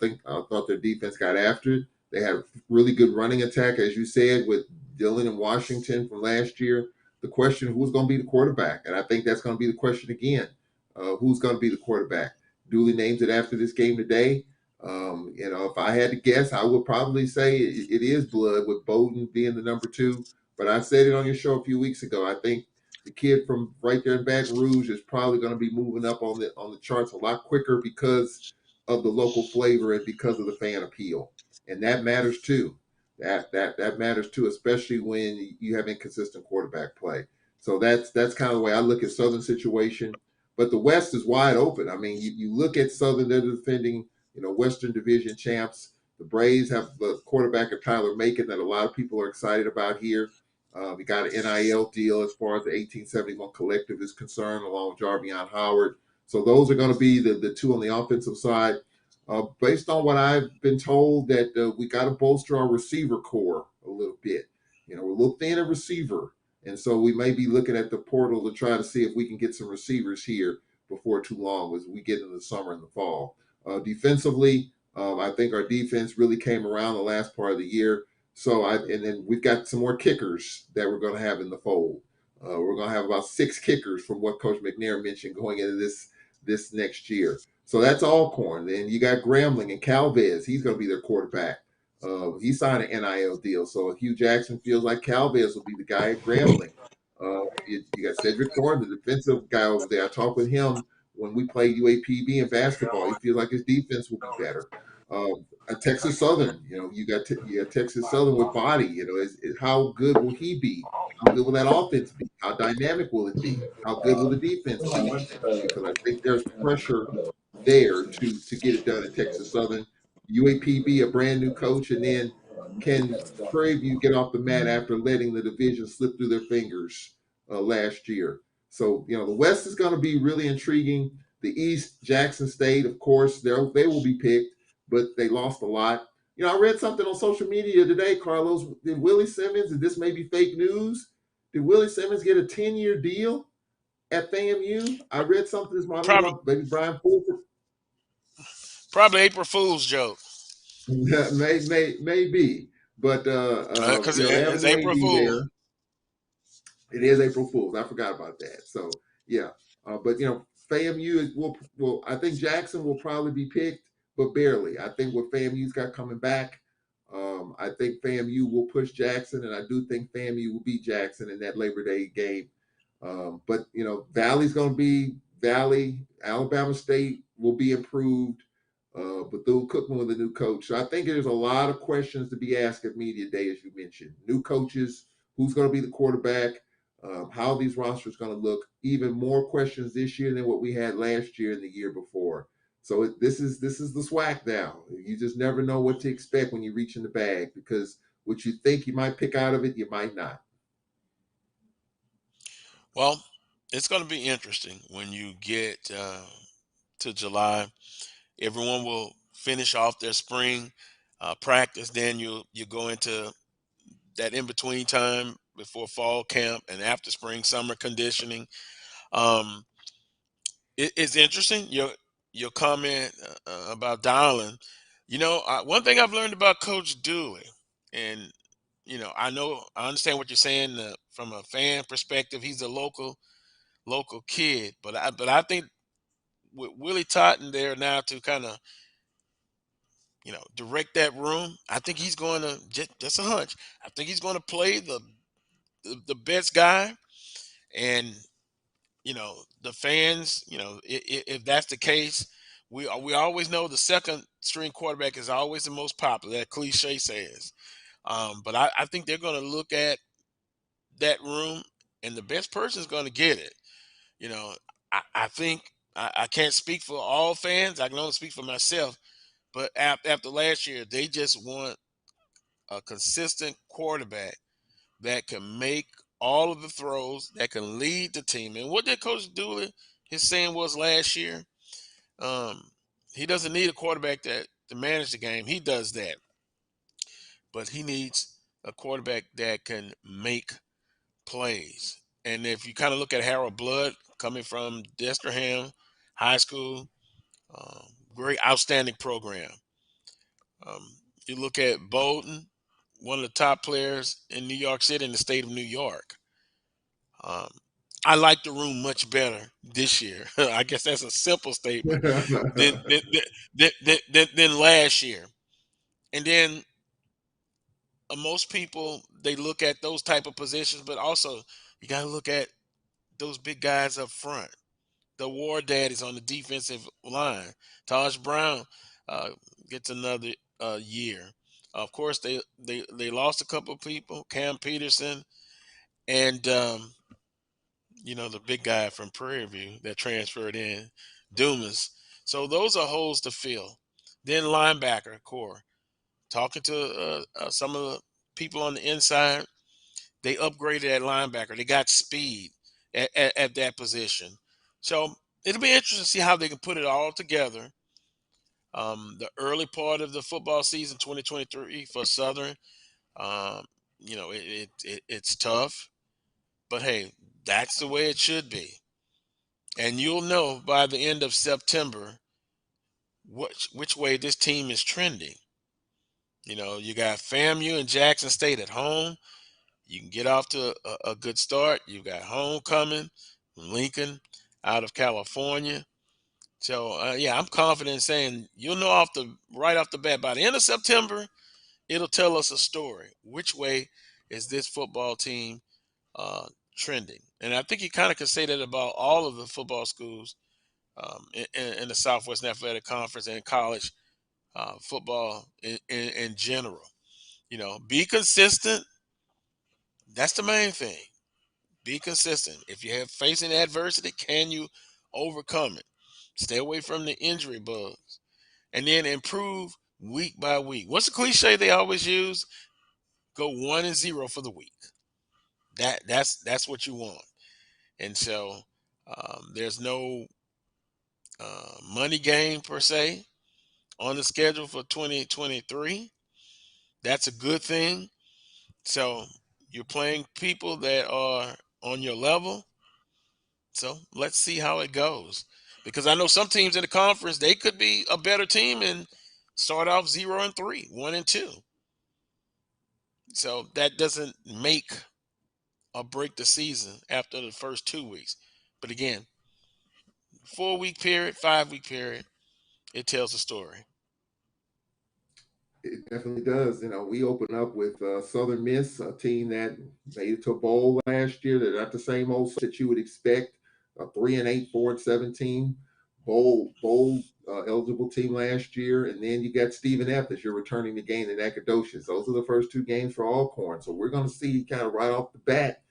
thought their defense got after it. They had a really good running attack, as you said, with Dillon and Washington from last year. The question, who's going to be the quarterback? And I think that's going to be the question again. Who's going to be the quarterback? Dooley names it after this game today. If I had to guess, I would probably say it is Blood, with Bowden being the number two. But I said it on your show a few weeks ago. I think the kid from right there in Baton Rouge is probably going to be moving up on the charts a lot quicker because of the local flavor and because of the fan appeal, and that matters too. That matters too, especially when you have inconsistent quarterback play. So that's kind of the way I look at Southern situation. But the West is wide open. I mean, you look at Southern; they're defending Western Division champs. The Braves have the quarterback of Tyler Macon that a lot of people are excited about here. We got an NIL deal as far as the 1871 collective is concerned, along with Jarvion Howard. So those are going to be the two on the offensive side. Based on what I've been told, that we got to bolster our receiver core a little bit. We're a little thin at receiver, and so we may be looking at the portal to try to see if we can get some receivers here. before too long as we get into the summer and the fall. Defensively, I think our defense really came around the last part of the year. And then we've got some more kickers that we're going to have in the fold. We're going to have about 6 kickers from what Coach McNair mentioned going into this next year. So that's Alcorn. Then you got Grambling and Calvez. He's going to be their quarterback. He signed an NIL deal. So Hugh Jackson feels like Calvez will be the guy at Grambling. You got Cedric Thorne, the defensive guy over there. I talked with him when we played UAPB in basketball. He feels like his defense will be better. At Texas Southern, you got Texas Southern with Body. How good will he be? How good will that offense be? How dynamic will it be? How good will the defense be? Because I think there's pressure there to get it done at Texas Southern. UAPB, a brand new coach, and then can Prairie View get off the mat after letting the division slip through their fingers last year? So, the West is going to be really intriguing. The East, Jackson State, of course, they will be picked, but they lost a lot. I read something on social media today, Carlos. Did Willie Simmons, and this may be fake news, did Willie Simmons get a 10-year deal at FAMU? I read something this morning. I don't Probably know, maybe Brian Fulford. probably April Fool's joke. Maybe, but Because it's Amway April be Fool. there. It is April Fool's. I forgot about that. So yeah, but FAMU will. I think Jackson will probably be picked, but barely. I think what FAMU's got coming back, I think FAMU will push Jackson, and I do think FAMU will beat Jackson in that Labor Day game. But Valley's going to be Valley. Alabama State will be improved. Bethune-Cookman with a new coach. So I think there's a lot of questions to be asked at Media Day, as you mentioned. New coaches, who's going to be the quarterback, how these rosters going to look. Even more questions this year than what we had last year and the year before. So this is the SWAC now. You just never know what to expect when you reach in the bag, because what you think you might pick out of it, you might not. Well, it's going to be interesting when you get to July. Everyone will finish off their spring practice. Then you go into that in between time before fall camp and after spring summer conditioning. Um, it's interesting your comment about Darlin. One thing I've learned about Coach Dooley, and I understand what you're saying from a fan perspective. He's a local kid, but I think with Willie Totten there now to kind of direct that room, I think he's going to just a hunch. I think he's going to play the best guy, and the fans. If that's the case, we always know the second string quarterback is always the most popular. That cliche says, but I think they're going to look at that room, and the best person is going to get it. You know, I think I can't speak for all fans. I can only speak for myself. But after last year, they just want a consistent quarterback that can make all of the throws, that can lead the team. And what did Coach Dooley his saying was last year? Um, he doesn't need a quarterback that to manage the game. He does that, but he needs a quarterback that can make plays. And if you kind of look at Harold Blood coming from Desterham High School, um, great, outstanding program. You look at Bolton, one of the top players in New York City, in the state of New York. Um, I like the room much better this year. I guess that's a simple statement than than last year. And then most people they look at those type of positions, but also you got to look at those big guys up front. The war daddies on the defensive line. Taj Brown uh, gets another year. Of course, they lost a couple of people, Cam Peterson, and the big guy from Prairie View that transferred in, Dumas. So those are holes to fill. Then linebacker core. Talking to some of the people on the inside, they upgraded at linebacker. They got speed at that position. So it'll be interesting to see how they can put it all together. The early part of the football season, 2023 for Southern, um, it's tough, but hey, that's the way it should be. and you'll know by the end of September which way this team is trending. You know, you got FAMU and Jackson State at home. You can get off to a good start. You got homecoming, Lincoln out of California. So yeah, I'm confident in saying you'll know right off the bat by the end of September. It'll tell us a story. Which way is this football team uh, trending? And I think you kind of can say that about all of the football schools in the Southwest Athletic Conference and college football in general. You know, be consistent. That's the main thing. Be consistent. If you have facing adversity, can you overcome it? Stay away from the injury bugs, and then improve week by week. What's the cliche they always use? Go 1-0 for the week. That's what you want. And so there's no money game per se on the schedule for 2023. That's a good thing. So you're playing people that are on your level. So let's see how it goes. Because I know some teams in the conference, they could be a better team and start off 0-3, 1-2. So that doesn't make or break the season after the first 2 weeks. But again, 4-week period, 5-week period, it tells a story. It definitely does. You know, we open up with Southern Miss, a team that made it to a bowl last year. They're not the same old that you would expect. A 3-8, 4-17 bowl eligible team last year, and then you got Stephen F. as you're returning the game in Nacogdoches. Those are the first two games for Alcorn. So we're going to see kind of right off the bat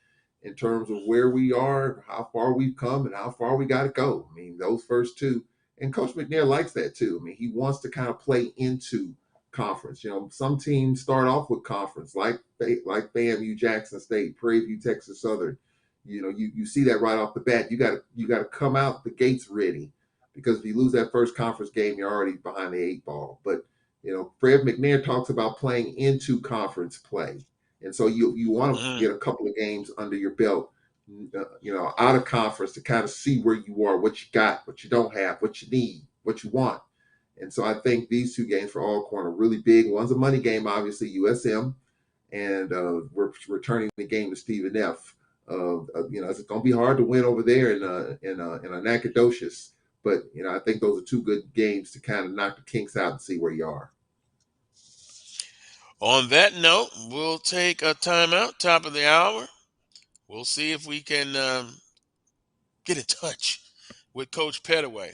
in terms of where we are, how far we've come, and how far we got to go. I mean, those first two, and Coach McNair likes that too. I mean, he wants to kind of play into conference. You know, some teams start off with conference, like FAMU, Jackson State, Prairie View, Texas Southern. You know, you see that right off the bat. You got to come out the gates ready, because if you lose that first conference game, you're already behind the 8 ball. But you know, Fred McNair talks about playing into conference play, and so you want to get a couple of games under your belt, you know, out of conference to kind of see where you are, what you got, what you don't have, what you need, what you want. And so I think these two games for Alcorn are really big. One's a money game, obviously, USM, and we're returning the game to Stephen F. You know, it's going to be hard to win over there in a Nacogdoches, but you know, I think those are two good games to kind of knock the kinks out and see where you are. On that note, we'll take a timeout, top of the hour. We'll see if we can get in touch with Coach Pettaway,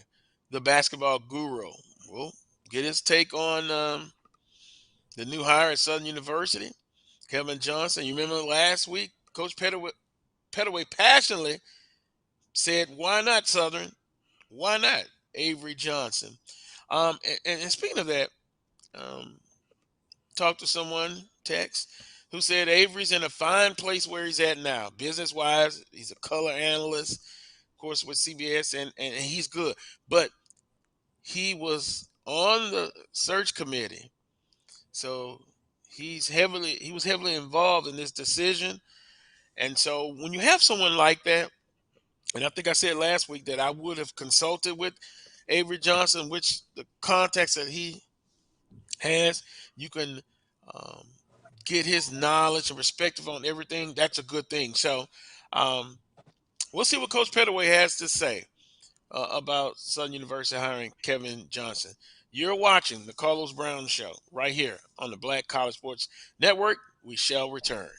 the basketball guru. We'll get his take on the new hire at Southern University, Kevin Johnson. You remember last week, Coach Pettaway passionately said, "Why not Southern? Why not Avery Johnson?" And speaking of that, talked to someone, text, who said Avery's in a fine place where he's at now, business-wise. He's a color analyst, of course, with CBS, and he's good. But he was on the search committee, so he was heavily involved in this decision. And so when you have someone like that, and I think I said last week that I would have consulted with Avery Johnson, which the context that he has, you can get his knowledge and perspective on everything. That's a good thing. So we'll see what Coach Pettaway has to say about Southern University hiring Kevin Johnson. You're watching the Carlos Brown Show right here on the Black College Sports Network. We shall return.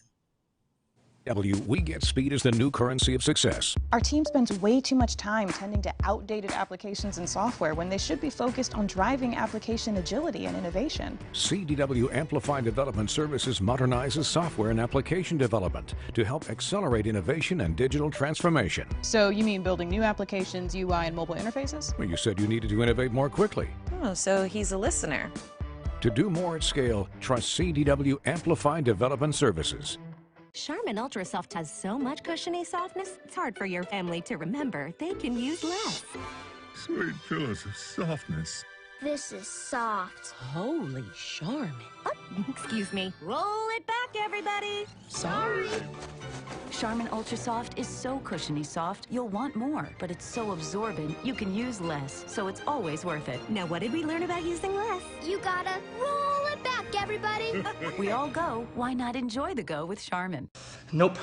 We get speed as the new currency of success. Our team spends way too much time tending to outdated applications and software when they should be focused on driving application agility and innovation. CDW Amplify Development Services modernizes software and application development to help accelerate innovation and digital transformation. So you mean building new applications, UI, and mobile interfaces? Well, you said you needed to innovate more quickly. Oh, so he's a listener. To do more at scale, trust CDW Amplify Development Services. Charmin Ultra Soft has so much cushiony softness, it's hard for your family to remember they can use less. Sweet pillows of softness. This is soft. Holy Charmin. Oh, excuse me. Roll it back, everybody. Sorry. Charmin Ultra Soft is so cushiony soft, you'll want more, but it's so absorbent, you can use less, so it's always worth it. Now, what did we learn about using less? You gotta roll it back, everybody. We all go, why not enjoy the go with Charmin? Nope.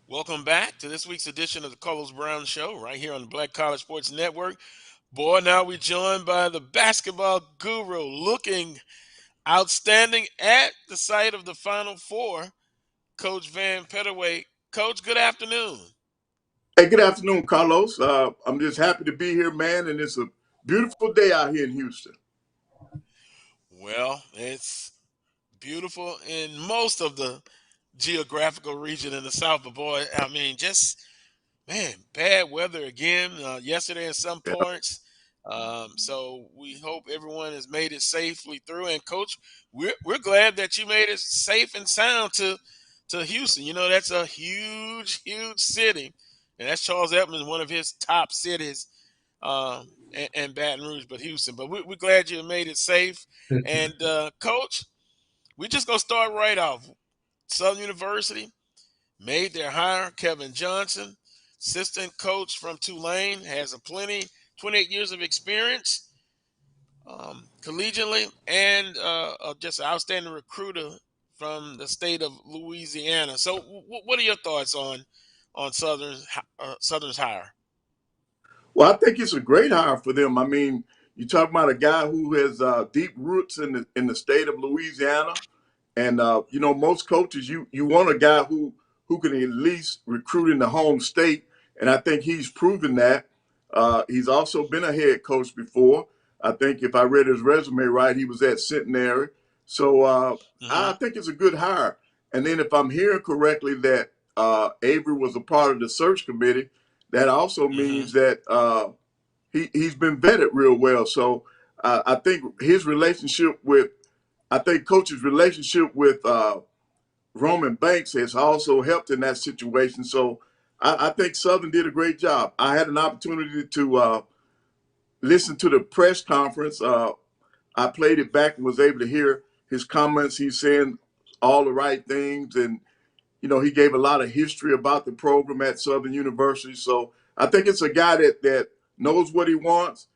Welcome back to this week's edition of the Carlos Brown Show right here on the Black College Sports Network. Boy, now we're joined by the basketball guru looking outstanding at the site of the Final Four, Coach Vann Pettaway. Coach, good afternoon. Hey, good afternoon, Carlos. I'm just happy to be here, man, and it's a beautiful day out here in Houston. Well, it's beautiful in most of the geographical region in the South, but boy, I mean, just, man, bad weather again yesterday in some parts. So we hope everyone has made it safely through. And Coach, we're glad that you made it safe and sound to Houston. You know, that's a huge, huge city. And that's Charles Edmond, one of his top cities, and Baton Rouge, but Houston. But we're glad you made it safe. And, Coach, we're just going to start right off. Southern University made their hire. Kevin Johnson, assistant coach from Tulane, has 28 years of experience collegiately, and just an outstanding recruiter from the state of Louisiana. So what are your thoughts on Southern's hire? Well, I think it's a great hire for them. I mean, you talk about a guy who has deep roots in the state of Louisiana. And, you know, most coaches, you want a guy who can at least recruit in the home state. And I think he's proven that. He's also been a head coach before. I think if I read his resume right, he was at Centenary. So I think it's a good hire. And then if I'm hearing correctly that Avery was a part of the search committee, that also means that he's been vetted real well. So I think his relationship with Coach's relationship with Roman Banks has also helped in that situation. So I think Southern did a great job. I had an opportunity to listen to the press conference. I played it back and was able to hear his comments. He's saying all the right things. And, you know, he gave a lot of history about the program at Southern University. So I think it's a guy that knows what he wants.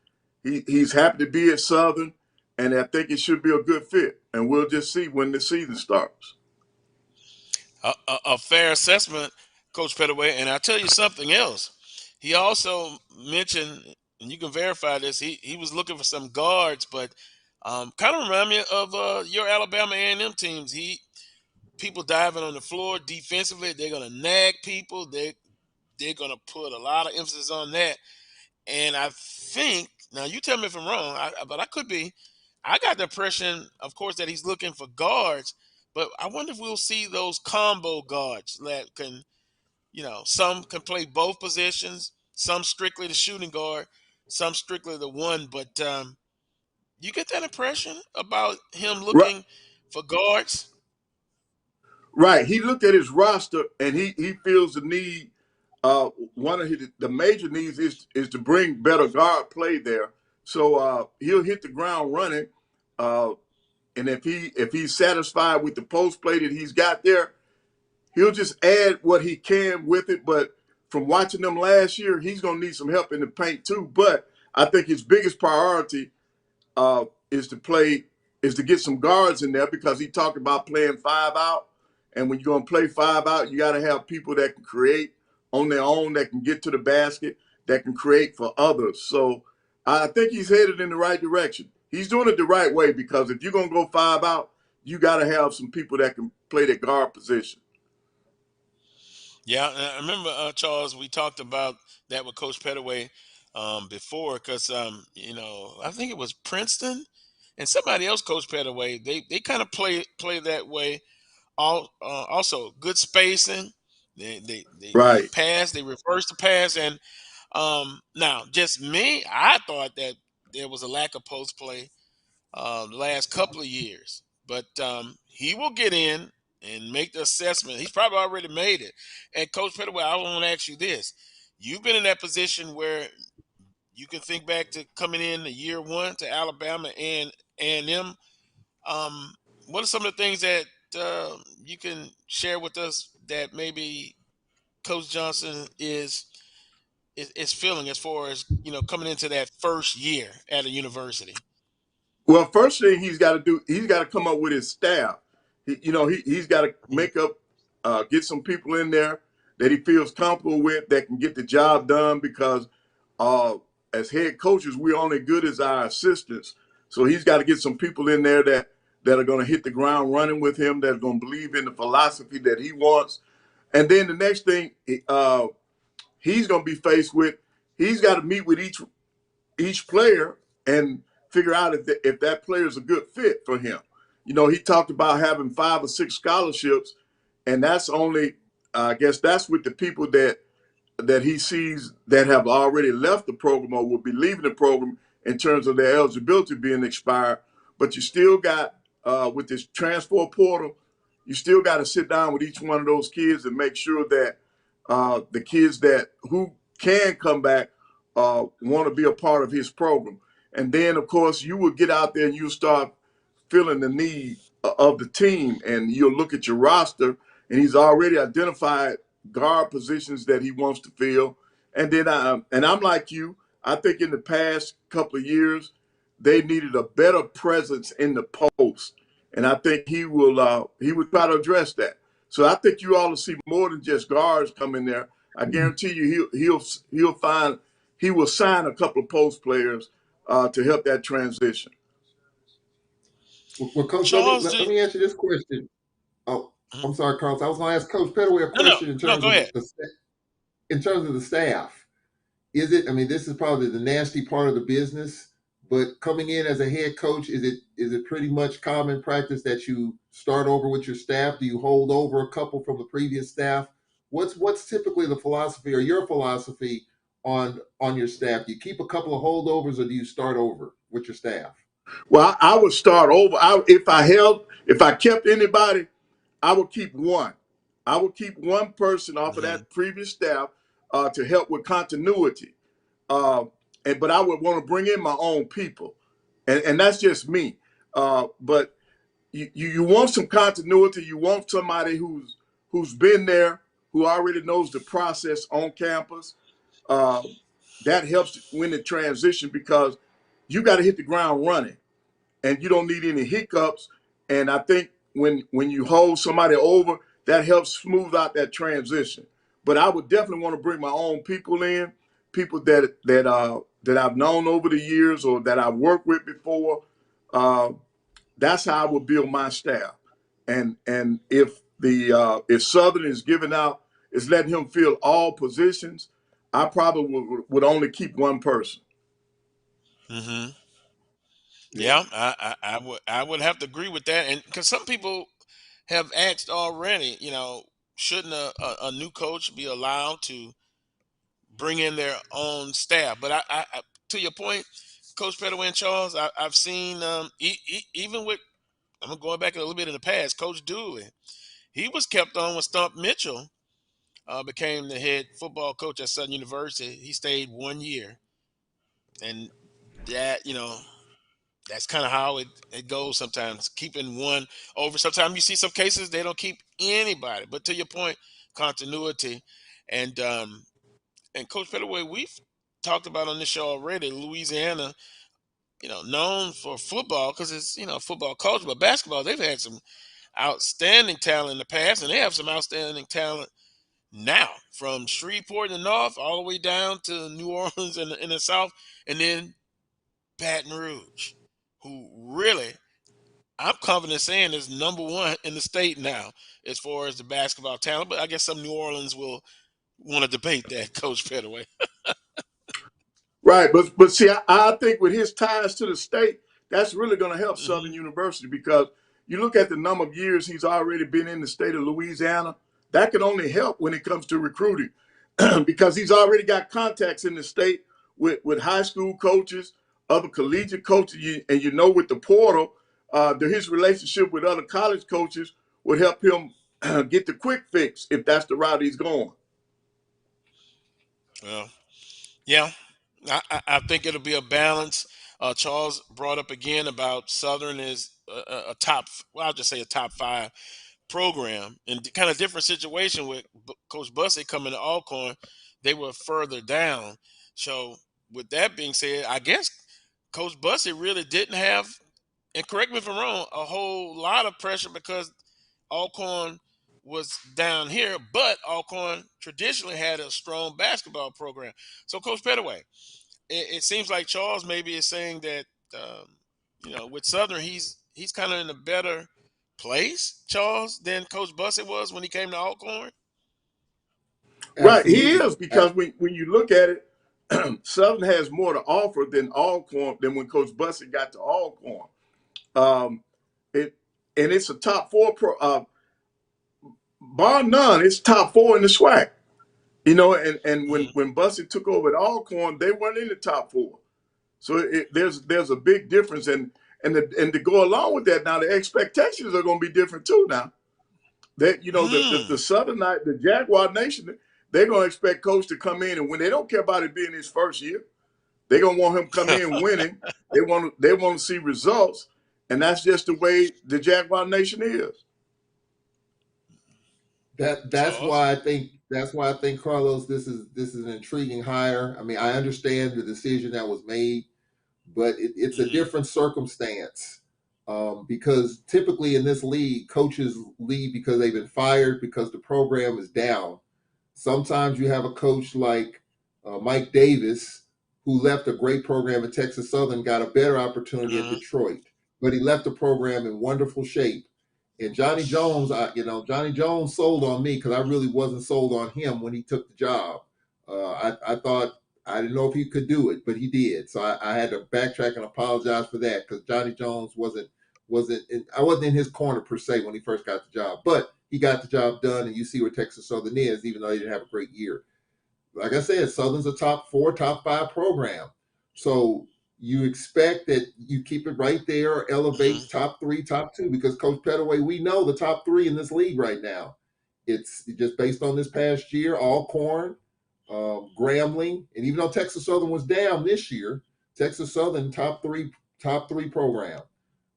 He's happy to be at Southern. And I think it should be a good fit. And we'll just see when the season starts. A fair assessment, Coach Pettaway. And I'll tell you something else. He also mentioned, and you can verify this, he was looking for some guards, but kind of remind me of your Alabama A&M teams. People diving on the floor defensively, they're going to nag people. They're going to put a lot of emphasis on that. And I think, now you tell me if I'm wrong, but I could be. I got the impression, of course, that he's looking for guards, but I wonder if we'll see those combo guards that can, you know, some can play both positions, some strictly the shooting guard, some strictly the one. But you get that impression about him looking for guards? Right. He looked at his roster and he feels the need. One of the major needs is to bring better guard play there. So he'll hit the ground running. And if he's satisfied with the post play that he's got there, he'll just add what he can with it. But from watching them last year, he's going to need some help in the paint too. But I think his biggest priority is to get some guards in there, because he talked about playing 5 out. And when you're going to play 5 out, you got to have people that can create on their own, that can get to the basket, that can create for others. So I think he's headed in the right direction. He's doing it the right way, because if you're going to go 5 out, you got to have some people that can play the guard position. Yeah, I remember, Charles, we talked about that with Coach Pettaway before, because, you know, I think it was Princeton and somebody else, Coach Pettaway, they kind of play that way. Also, good spacing. They right. pass, they reverse the pass. And now, just me, I thought that there was a lack of post play the last couple of years. but he will get in and make the assessment. He's probably already made it. And Coach Pettaway, I want to ask you this: you've been in that position where you can think back to coming in the year one to Alabama and A&M. What are some of the things that you can share with us that maybe Coach Johnson is feeling as far as coming into that first year at a university? Well, first thing he's got to do, he's got to come up with his staff. He's got to make up, get some people in there that he feels comfortable with that can get the job done. Because as head coaches, we're only good as our assistants. So he's got to get some people in there that are going to hit the ground running with him, that are going to believe in the philosophy that he wants. And then the next thing he's going to be faced with, he's got to meet with each player and figure out if that player is a good fit for him. He talked about having 5 or 6 scholarships, and that's only, I guess, that's with the people that he sees that have already left the program or will be leaving the program in terms of their eligibility being expired. But you still got, with this transfer portal, you still got to sit down with each one of those kids and make sure that the kids who can come back want to be a part of his program. And then, of course, you will get out there and you'll start feeling the need of the team, and you'll look at your roster, and he's already identified guard positions that he wants to fill. And then, I'm like you, I think in the past couple of years, they needed a better presence in the post, and I think he would try to address that. So I think you ought to see more than just guards come in there. I guarantee you, he will sign a couple of post players to help that transition. Well, Coach, Charles, let me ask you this question. Oh, I'm sorry, Carlos. I was going to ask Coach Pettaway a question in terms go of ahead. In terms of the staff. Is it? I mean, this is probably the nasty part of the business. But coming in as a head coach, is it pretty much common practice that you start over with your staff? Do you hold over a couple from the previous staff? What's typically the philosophy or your philosophy on your staff? Do you keep a couple of holdovers, or do you start over with your staff? Well, I would start over. If I kept anybody, I would keep one. I would keep one person off of that previous staff to help with continuity. But I would want to bring in my own people, and that's just me. But you want some continuity. You want somebody who's been there, who already knows the process on campus. That helps when the transition, because you got to hit the ground running, and you don't need any hiccups. And I think when you hold somebody over, that helps smooth out that transition. But I would definitely want to bring my own people in, people that I've known over the years or that I've worked with before. That's how I would build my staff. And if Southern is letting him fill all positions, I probably would only keep one person. Mm-hmm. Yeah, I would have to agree with that, and because some people have asked already, shouldn't a new coach be allowed to bring in their own staff? But I to your point, Coach Pettaway and Charles, I've seen even with, I'm going back a little bit in the past, Coach Dooley, he was kept on when Stump Mitchell became the head football coach at Southern University. He stayed 1 year, and that that's kind of how it goes sometimes, keeping one over. Sometimes you see some cases they don't keep anybody. But to your point, continuity. And Coach Pettaway, we've talked about on this show already, Louisiana, known for football because it's, football culture, but basketball, they've had some outstanding talent in the past, and they have some outstanding talent now, from Shreveport in the north all the way down to New Orleans in the south, and then Baton Rouge, who really, I'm confident saying, is number one in the state now as far as the basketball talent. But I guess some New Orleans will want to debate that, Coach Pettaway. Right, but see, I think with his ties to the state, that's really going to help Southern University, because you look at the number of years he's already been in the state of Louisiana. That can only help when it comes to recruiting, because he's already got contacts in the state with high school coaches, other collegiate coaches, and with the portal, his relationship with other college coaches would help him get the quick fix if that's the route he's going. Well, yeah, I think it'll be a balance. Charles brought up again about Southern is a top, well, I'll just say a top 5 program, and kind of different situation with Coach Bussey coming to Alcorn. They were further down. So with that being said, I guess Coach Bussey really didn't have, and correct me if I'm wrong, a whole lot of pressure because Alcorn was down here, but Alcorn traditionally had a strong basketball program. So Coach Pettaway, it seems like Charles maybe is saying that with Southern he's kind of in a better place, Charles, than Coach Bussey was when he came to Alcorn. Right, he Absolutely. is, because when you look at it, Southern has more to offer than Alcorn than when Coach Bussey got to Alcorn. It's a top 4 bar none. It's top 4 in the SWAC. And when Bussey took over at Alcorn, they weren't in the top 4. So there's a big difference, and to go along with that, now the expectations are going to be different too. Now that the Southernite, the Jaguar Nation, they're going to expect Coach to come in, and when they don't care about it being his first year, they're going to want him to come in winning. They want to see results, and that's just the way the Jaguar Nation is. That's why I think Carlos, this is an intriguing hire. I mean, I understand the decision that was made, but it's a different circumstance, because typically in this league, coaches leave because they've been fired because the program is down. Sometimes you have a coach like Mike Davis, who left a great program at Texas Southern, got a better opportunity at Detroit, but he left the program in wonderful shape. And Johnny Jones, Johnny Jones sold on me because I really wasn't sold on him when he took the job. I thought, I didn't know if he could do it, but he did. So I had to backtrack and apologize for that, because Johnny Jones I wasn't in his corner per se when he first got the job, but he got the job done, and you see where Texas Southern is, even though they didn't have a great year. Like I said, Southern's a top 4, top 5 program. So you expect that you keep it right there, elevates top 3, top 2, because Coach Pettaway, we know the top 3 in this league right now. It's just based on this past year, Alcorn, Grambling, and even though Texas Southern was down this year, Texas Southern top three program.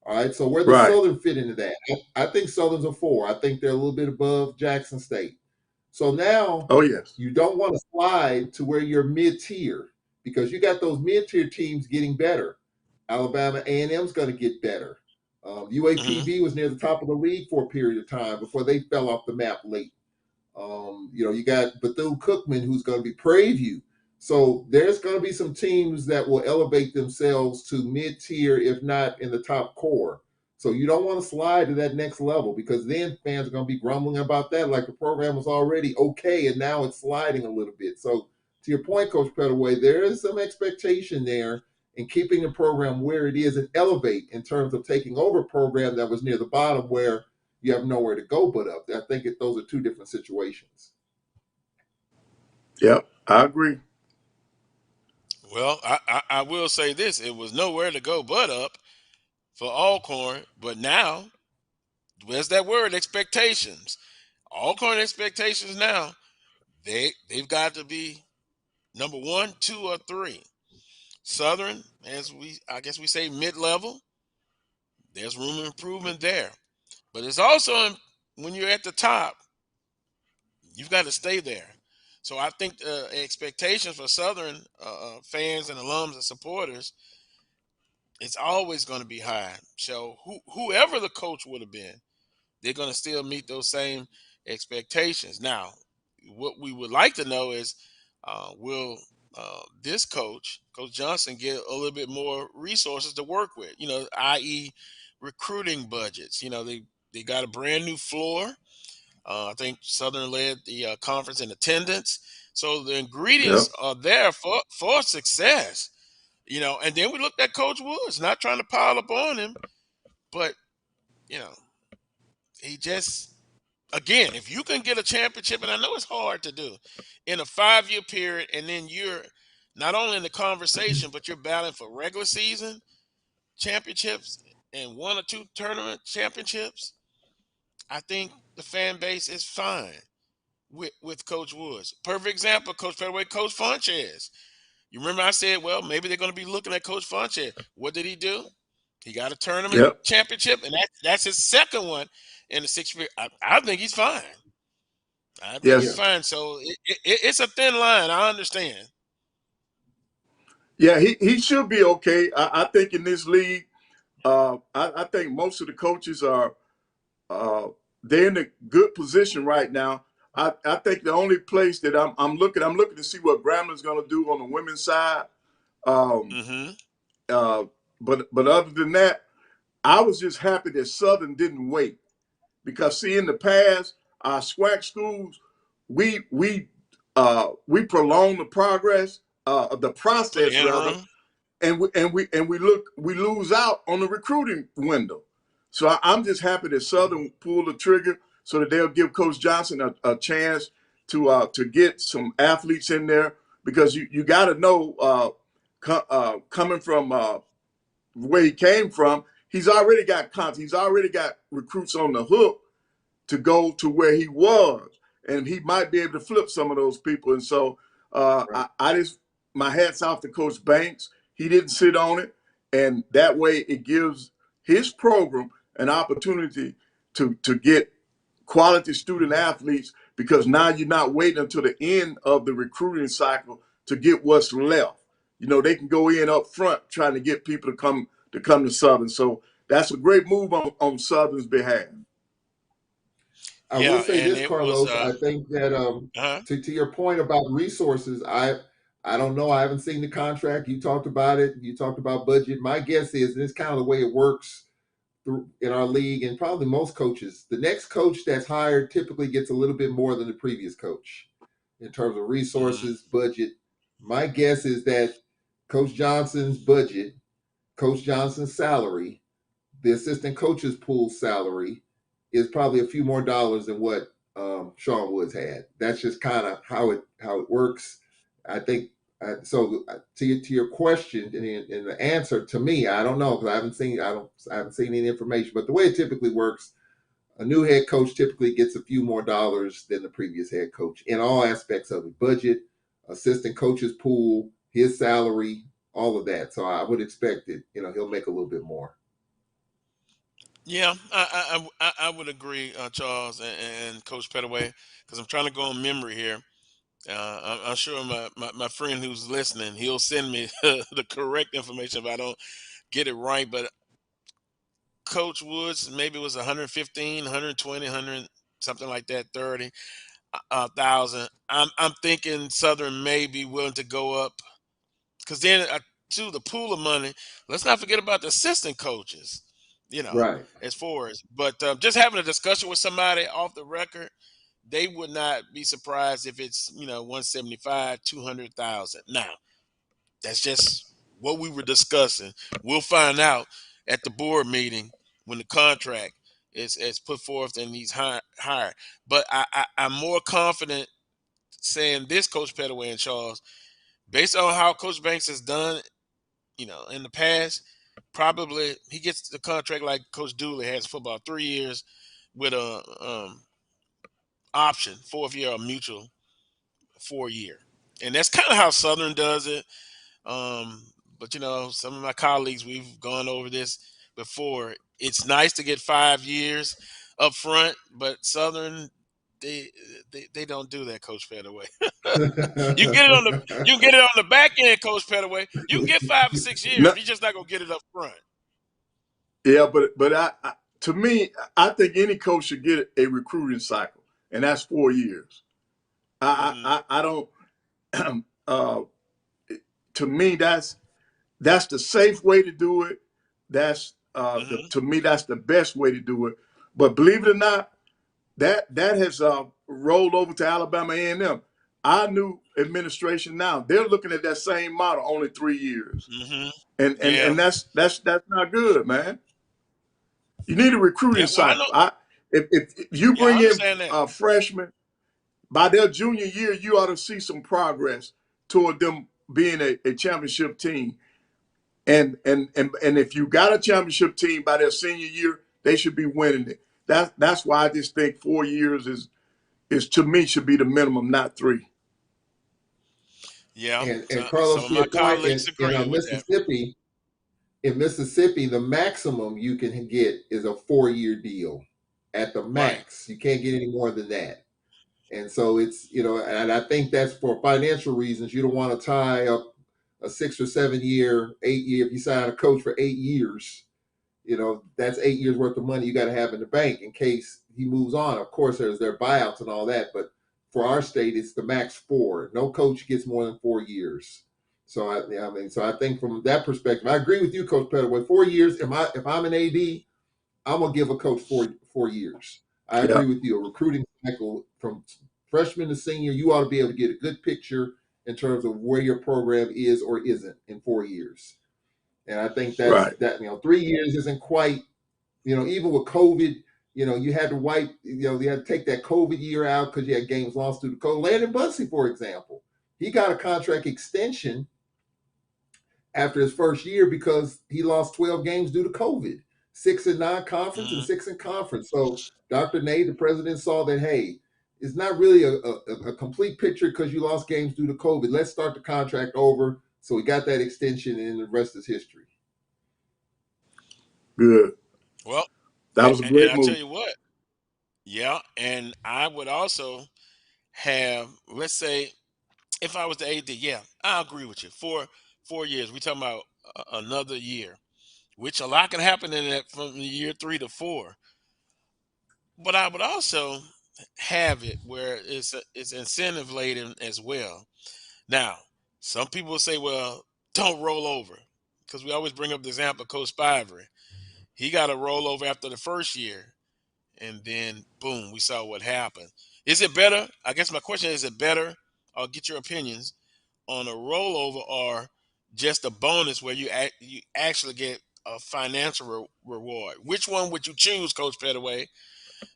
All right, so where does Southern fit into that? I think Southern's a 4. I think they're a little bit above Jackson State. So now, you don't want to slide to where you're mid-tier, because you got those mid-tier teams getting better. Alabama A&M's going to get better. UAPB was near the top of the league for a period of time before they fell off the map late. You got Bethune-Cookman, who's going to be Prairie View. So there's going to be some teams that will elevate themselves to mid-tier, if not in the top core. So you don't want to slide to that next level, because then fans are going to be grumbling about that, like the program was already okay and now it's sliding a little bit. So to your point, Coach Pettaway, there is some expectation there in keeping the program where it is and elevate in terms of taking over a program that was near the bottom where you have nowhere to go but up. I think those are 2 different situations. Yep, I agree. Well, I will say this: it was nowhere to go but up for Alcorn, but now, where's that word? Expectations. Alcorn expectations now. They've got to be number 1, 2, or 3. Southern, I guess we say mid-level. There's room of improvement there, but it's also when you're at the top, you've got to stay there. So I think expectations for Southern fans and alums and supporters, it's always going to be high. So whoever the coach would have been, they're going to still meet those same expectations. Now, what we would like to know is, will this Coach Johnson, get a little bit more resources to work with? I.e., recruiting budgets. They got a brand new floor. I think Southern led the conference in attendance. So the ingredients are there for success. And then we looked at Coach Woods, not trying to pile up on him, but he just, again, if you can get a championship, and I know it's hard to do in a 5-year period, and then you're not only in the conversation, but you're battling for regular season championships and 1 or 2 tournament championships, I think the fan base is fine with Coach Woods. Perfect example, Coach Pettaway, Coach Funches. You remember I said, well, maybe they're going to be looking at Coach Funches. What did he do? He got a tournament Yep. championship, and that's his second one in the 6 year. I think he's fine. I think he's Yes. fine. So it's a thin line. I understand. Yeah, he should be okay. I think in this league, I think most of the coaches are they're in a good position right now. I think the only place that I'm looking to see what Gramblin's going to do on the women's side. Mm-hmm. But other than that, I was just happy that Southern didn't wait, because see, in the past, our SWAC schools, we prolong the progress, the process rather, and we lose out on the recruiting window. So I'm just happy that Southern pulled the trigger so that they'll give Coach Johnson a chance to get some athletes in there, because you got to know, coming from where he came from, he's already got recruits on the hook to go to where he was, and he might be able to flip some of those people. And so I just, my hat's off to Coach Banks. He didn't sit on it, and that way it gives his program an opportunity to get quality student athletes, because now you're not waiting until the end of the recruiting cycle to get what's left. You know, they can go in up front trying to get people to come to Southern. So that's a great move on Southern's behalf. I will say this, Carlos. I think that to your point about resources, I don't know. I haven't seen the contract. You talked about it. You talked about budget. My guess is, and it's kind of the way it works in our league, and probably most coaches, the next coach that's hired typically gets a little bit more than the previous coach in terms of resources, budget. My guess is that Coach Johnson's budget, Coach Johnson's salary, the assistant coach's pool salary is probably a few more dollars than what Sean Woods had. That's just kind of how it works. I think so. To your question and the answer, to me, I don't know, because I haven't seen any information. But the way it typically works, a new head coach typically gets a few more dollars than the previous head coach in all aspects of it: budget, assistant coach's pool, his salary, all of that. So I would expect it. He'll make a little bit more. Yeah, I would agree, Charles and Coach Pettaway, because I'm trying to go on memory here. I'm sure my friend who's listening, he'll send me the correct information if I don't get it right. But Coach Woods, maybe it was 115, 120, 100, something like that, 30,000. I'm thinking Southern may be willing to go up, because then to the pool of money, let's not forget about the assistant coaches. Right. As far as, but just having a discussion with somebody off the record, they would not be surprised if it's 175, 200,000. Now, that's just what we were discussing. We'll find out at the board meeting when the contract is put forth and he's hired. But I'm more confident saying this, Coach Pettaway and Charles, based on how Coach Banks has done, in the past. Probably he gets the contract like Coach Dooley has for about 3 years with a option, 4th year, a mutual 4-year. And that's kind of how Southern does it. But some of my colleagues, we've gone over this before. It's nice to get 5 years up front, but Southern, they don't do that, Coach Pettaway. You get it on the back end, Coach Pettaway. You can get 5 or 6 years. You're just not gonna get it up front. Yeah, but to me, I think any coach should get a recruiting cycle, and that's 4 years. I don't. To me, that's the safe way to do it. That's to me, that's the best way to do it. But believe it or not, that has rolled over to Alabama A&M. Our new administration now, they're looking at that same model, only 3 years, and that's not good, man. You need a recruiting cycle. If you bring in freshmen, by their junior year, you ought to see some progress toward them being a championship team. And if you got a championship team by their senior year, they should be winning it. That's why I just think 4 years is to me should be the minimum, not 3. Yeah, And some Carlos, of to my your point, colleagues agree with that. In Mississippi, the maximum you can get is a 4-year deal at the Right. max. You can't get any more than that. And so it's, and I think that's for financial reasons. You don't want to tie up a 6 or 7 year, 8 year. If you sign a coach for 8 years, that's 8 years worth of money you got to have in the bank in case he moves on. Of course, there's their buyouts and all that, but for our state, it's the max 4. No coach gets more than 4 years. So I think from that perspective, I agree with you, Coach Pettaway. 4 years. If I'm an AD, I'm gonna give a coach 4 years. I Yeah. agree with you. A recruiting cycle from freshman to senior, you ought to be able to get a good picture in terms of where your program is or isn't in 4 years. And I think Right. 3 years isn't quite, even with COVID, you had to you had to take that COVID year out because you had games lost due to COVID. Landon Bussey, for example, he got a contract extension after his first year because he lost 12 games due to COVID, 6 in non-conference and 6 in conference. So Dr. Nate, the president, saw that, hey, it's not really a complete picture because you lost games due to COVID. Let's start the contract over. So we got that extension, and the rest is history. Good. Well, that was a great and I move. tell you what, yeah, and I would also have, let's say, if I was the AD, yeah, I agree with you. 4 years, we talking about another year, which a lot can happen in that from year 3 to 4. But I would also have it where it's incentive laden as well. Now, some people say, well, don't roll over, because we always bring up the example of Coach Spivey. He got a rollover after the first year, and then boom, we saw what happened. Is it better? I guess my question is it better? I'll get your opinions on a rollover or just a bonus where you actually get a financial reward. Which one would you choose, Coach Pettaway?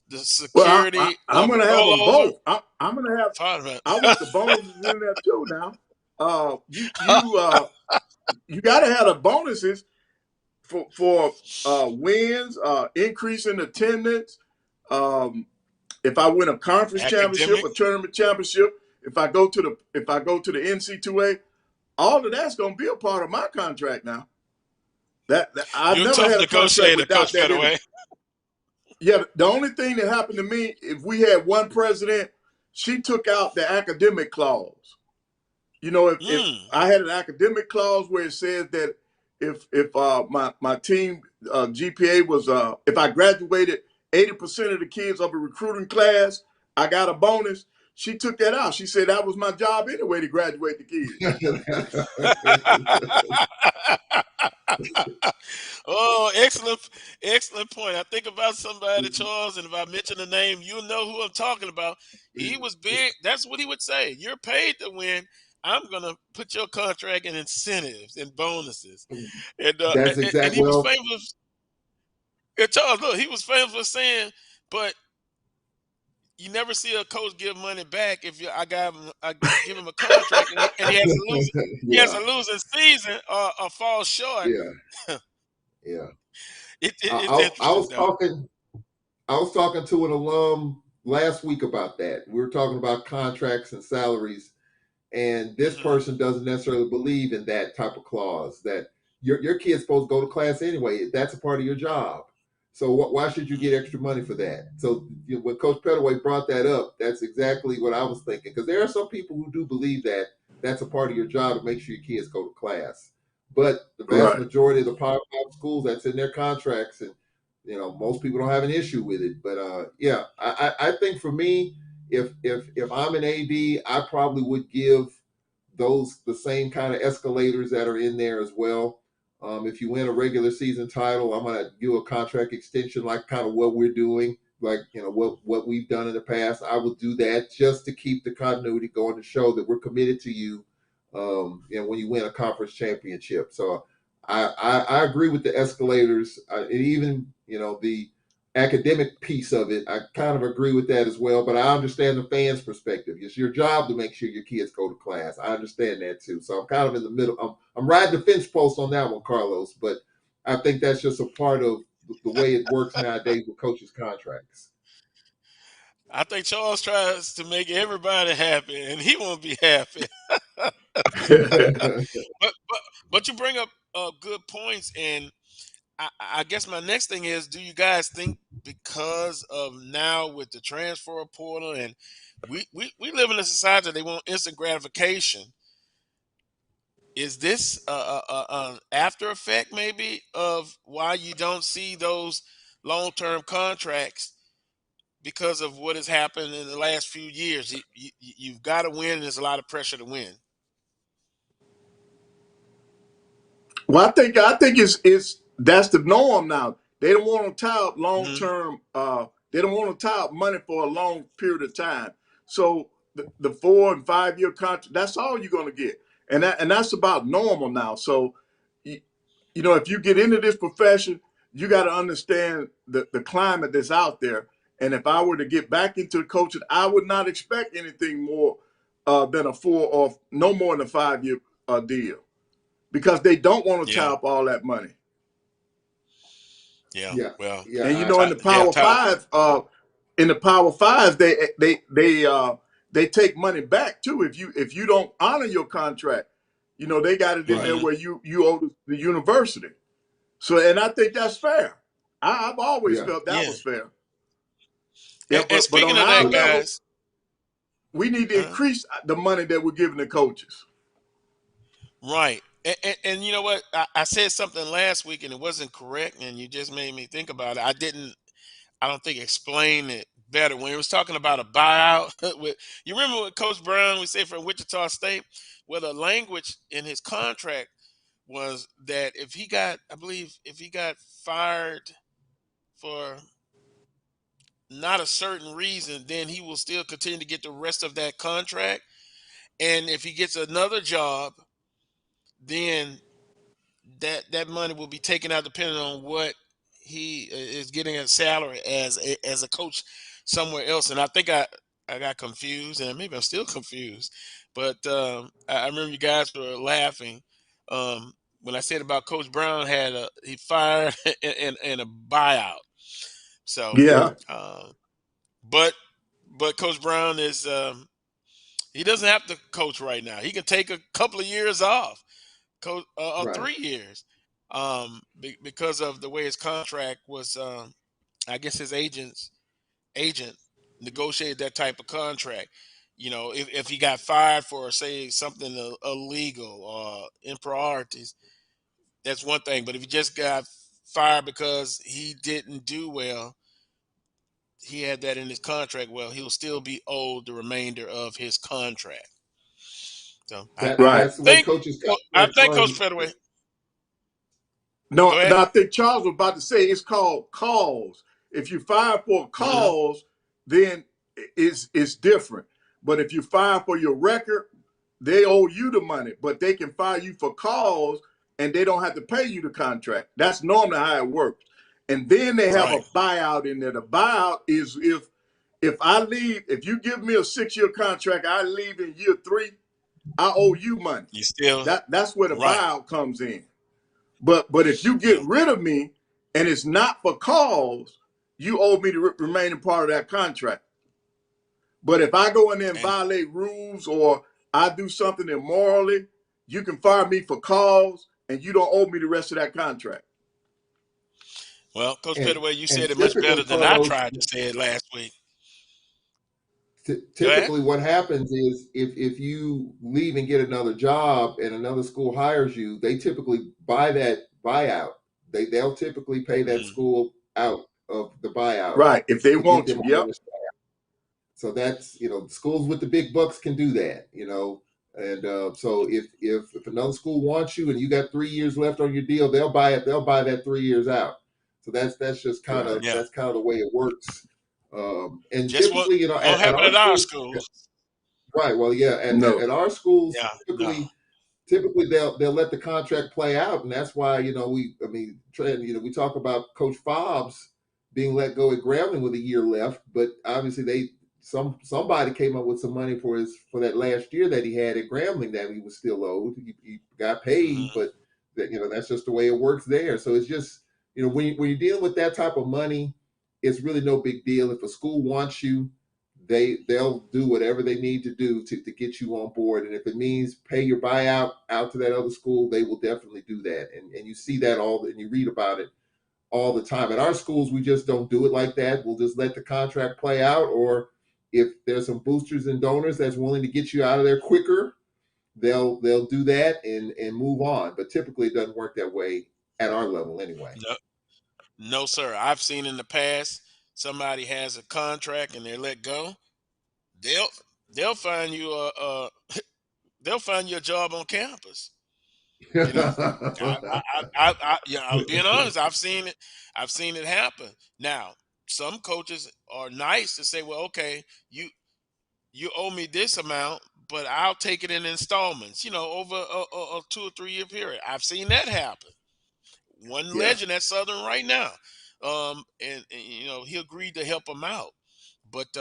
The Well, security I'm of a going to have them rollover? both. I'm going to have. I want the bonuses in there too. Now, you got to have the bonuses for wins, increase in attendance. If I win a conference championship, a tournament championship, if I go to the NC2A, all of that's going to be a part of my contract now. That I You're never tough had a contract negotiator, without Coach that in Pettaway. it. Yeah, the only thing that happened to me, if we had one president, she took out the academic clause. If I had an academic clause where it says that if my team GPA was if I graduated 80% of the kids of a recruiting class, I got a bonus. She took that out. She said that was my job anyway to graduate the kids. Oh, excellent point. I think about somebody, Charles, and if I mention the name, you'll know who I'm talking about. He was big. That's what he would say. You're paid to win. I'm gonna put your contract in incentives and bonuses. And That's exactly. And he was famous. And Charles, look, he was famous for saying, but you never see a coach give money back if I give him a contract and he has to lose. He has a losing season or fall short. Yeah. Yeah. It's I was talking to an alum last week about that. We were talking about contracts and salaries, and this person doesn't necessarily believe in that type of clause that your kid's supposed to go to class anyway. That's a part of your job. So why should you get extra money for that? So when Coach Pettaway brought that up, that's exactly what I was thinking. Because there are some people who do believe that that's a part of your job to make sure your kids go to class. But the vast majority of the Power 5 schools, that's in their contracts, and most people don't have an issue with it. But yeah, I think for me, if I'm an AD, I probably would give those the same kind of escalators that are in there as well. If you win a regular season title, I'm going to do a contract extension like kind of what we're doing, like what we've done in the past. I will do that just to keep the continuity going, to show that we're committed to you. When you win a conference championship. So I agree with the escalators, and even the academic piece of it. I kind of agree with that as well. But I understand the fans' perspective. It's your job to make sure your kids go to class. I understand that too. So I'm kind of in the middle. riding the fence post on that one, Carlos. But I think that's just a part of the way it works nowadays with coaches' contracts. I think Charles tries to make everybody happy, and he won't be happy. but but you bring up good points, and I guess my next thing is: do you guys think because of now with the transfer portal, and we live in a society that they want instant gratification? Is this an after effect maybe of why you don't see those long term contracts? Because of what has happened in the last few years, you've got to win, and there's a lot of pressure to win. Well, I think it's that's the norm now. They don't want to tie up long Mhm. term. They don't want to tie up money for a long period of time. So the 4 and 5 year contract, that's all you're going to get, and that's about normal now. So you know, if you get into this profession, you got to understand the climate that's out there. And if I were to get back into coaching, I would not expect anything more than a 4 or no more than a 5 year deal, because they don't want to tie Yeah, up all that money. yeah. Yeah, Well, yeah, And you know, in the yeah, Power Five, they take money back too if you don't honor your contract. You know, they got it in there right. mhm. where you owe the university. So, and I think that's fair. I've always Yeah, felt that Yeah. was fair. Yeah, And but speaking on of our that, level, guys, we need to increase the money that we're giving the coaches. right? And you know what? I said something last week, and it wasn't correct, and you just made me think about it. I don't think explain it better when he was talking about a buyout. With you remember what Coach Brown we said from Wichita State, where the language in his contract was that if he got, I believe, if he got fired for not a certain reason, then he will still continue to get the rest of that contract. And if he gets another job, then that money will be taken out depending on what he is getting a salary as a coach somewhere else. And I think I got confused, and maybe I'm still confused. But I remember you guys were laughing when I said about Coach Brown he fired and a buyout. So, Yeah, right, um, but Coach Brown is he doesn't have to coach right now. He can take a couple of years off, coach, or right. 3 years, because of the way his contract was. I guess his agent negotiated that type of contract. You know, if he got fired for say something illegal or improprieties, that's one thing. But if he just got fired because he didn't do well, he had that in his contract. Well, he'll still be owed the remainder of his contract. So right. That's the way coaches' I contracts think are. Coach Pettaway. No, Go ahead. no, I think Charles was about to say it's called cause. If you fire for a Mhm. cause, then it's different. But if you fire for your record, they owe you the money, but they can fire you for cause and they don't have to pay you the contract. That's normally how it works. And then they have a Right. buyout in there. The buyout is if I leave, if you give me a 6 year contract, I leave in year 3, I owe you money. You still That's where the right. buyout comes in. But if you get Yeah. rid of me and it's not for cause, you owe me the remaining part of that contract. But if I go in there and And violate rules or I do something immorally, you can fire me for cause and you don't owe me the rest of that contract. well, Coach And Pettaway, you and said it much typically, better than I Carlos, tried to say it last week. Go ahead. typically what happens is if you leave and get another job and another school hires you, they typically buy that buyout. They'll typically pay that Mhm. school out of the buyout Right. If they to get want them you. on Yep. their staff. So that's schools with the big bucks can do that. And so if another school wants you and you got 3 years left on your deal, they'll buy it. They'll buy that 3 years out. So that's just kind Right. of Yeah. that's kind of the way it works. And Just typically, won't at happen our at our schools, schools. right? Well, yeah, No. at our schools, Yeah. No. typically they'll let the contract play out, and that's why we talk about Coach Fobbs being let go at Grambling with a year left, but obviously somebody came up with some money for that last year that he had at Grambling that he was still owed. He got paid, but that's just the way it works there. So it's just when you're dealing with that type of money, it's really no big deal. If a school wants you, they'll do whatever they need to do to get you on board. And if it means pay your buyout out to that other school, they will definitely do that. And you see that and you read about it all the time. At our schools, we just don't do it like that. We'll just let the contract play out, or if there's some boosters and donors that's willing to get you out of there quicker, they'll do that and move on. But typically it doesn't work that way at our level anyway. No, sir. I've seen in the past somebody has a contract and they're let go. They'll find you they'll find you a job on campus. I'm being honest. I've seen it. I've seen it happen. Now, some coaches are nice to say, "Well, okay, you owe me this amount, but I'll take it in installments. Over a 2 or 3 year period." I've seen that happen. One legend at Southern right now, and he agreed to help him out, but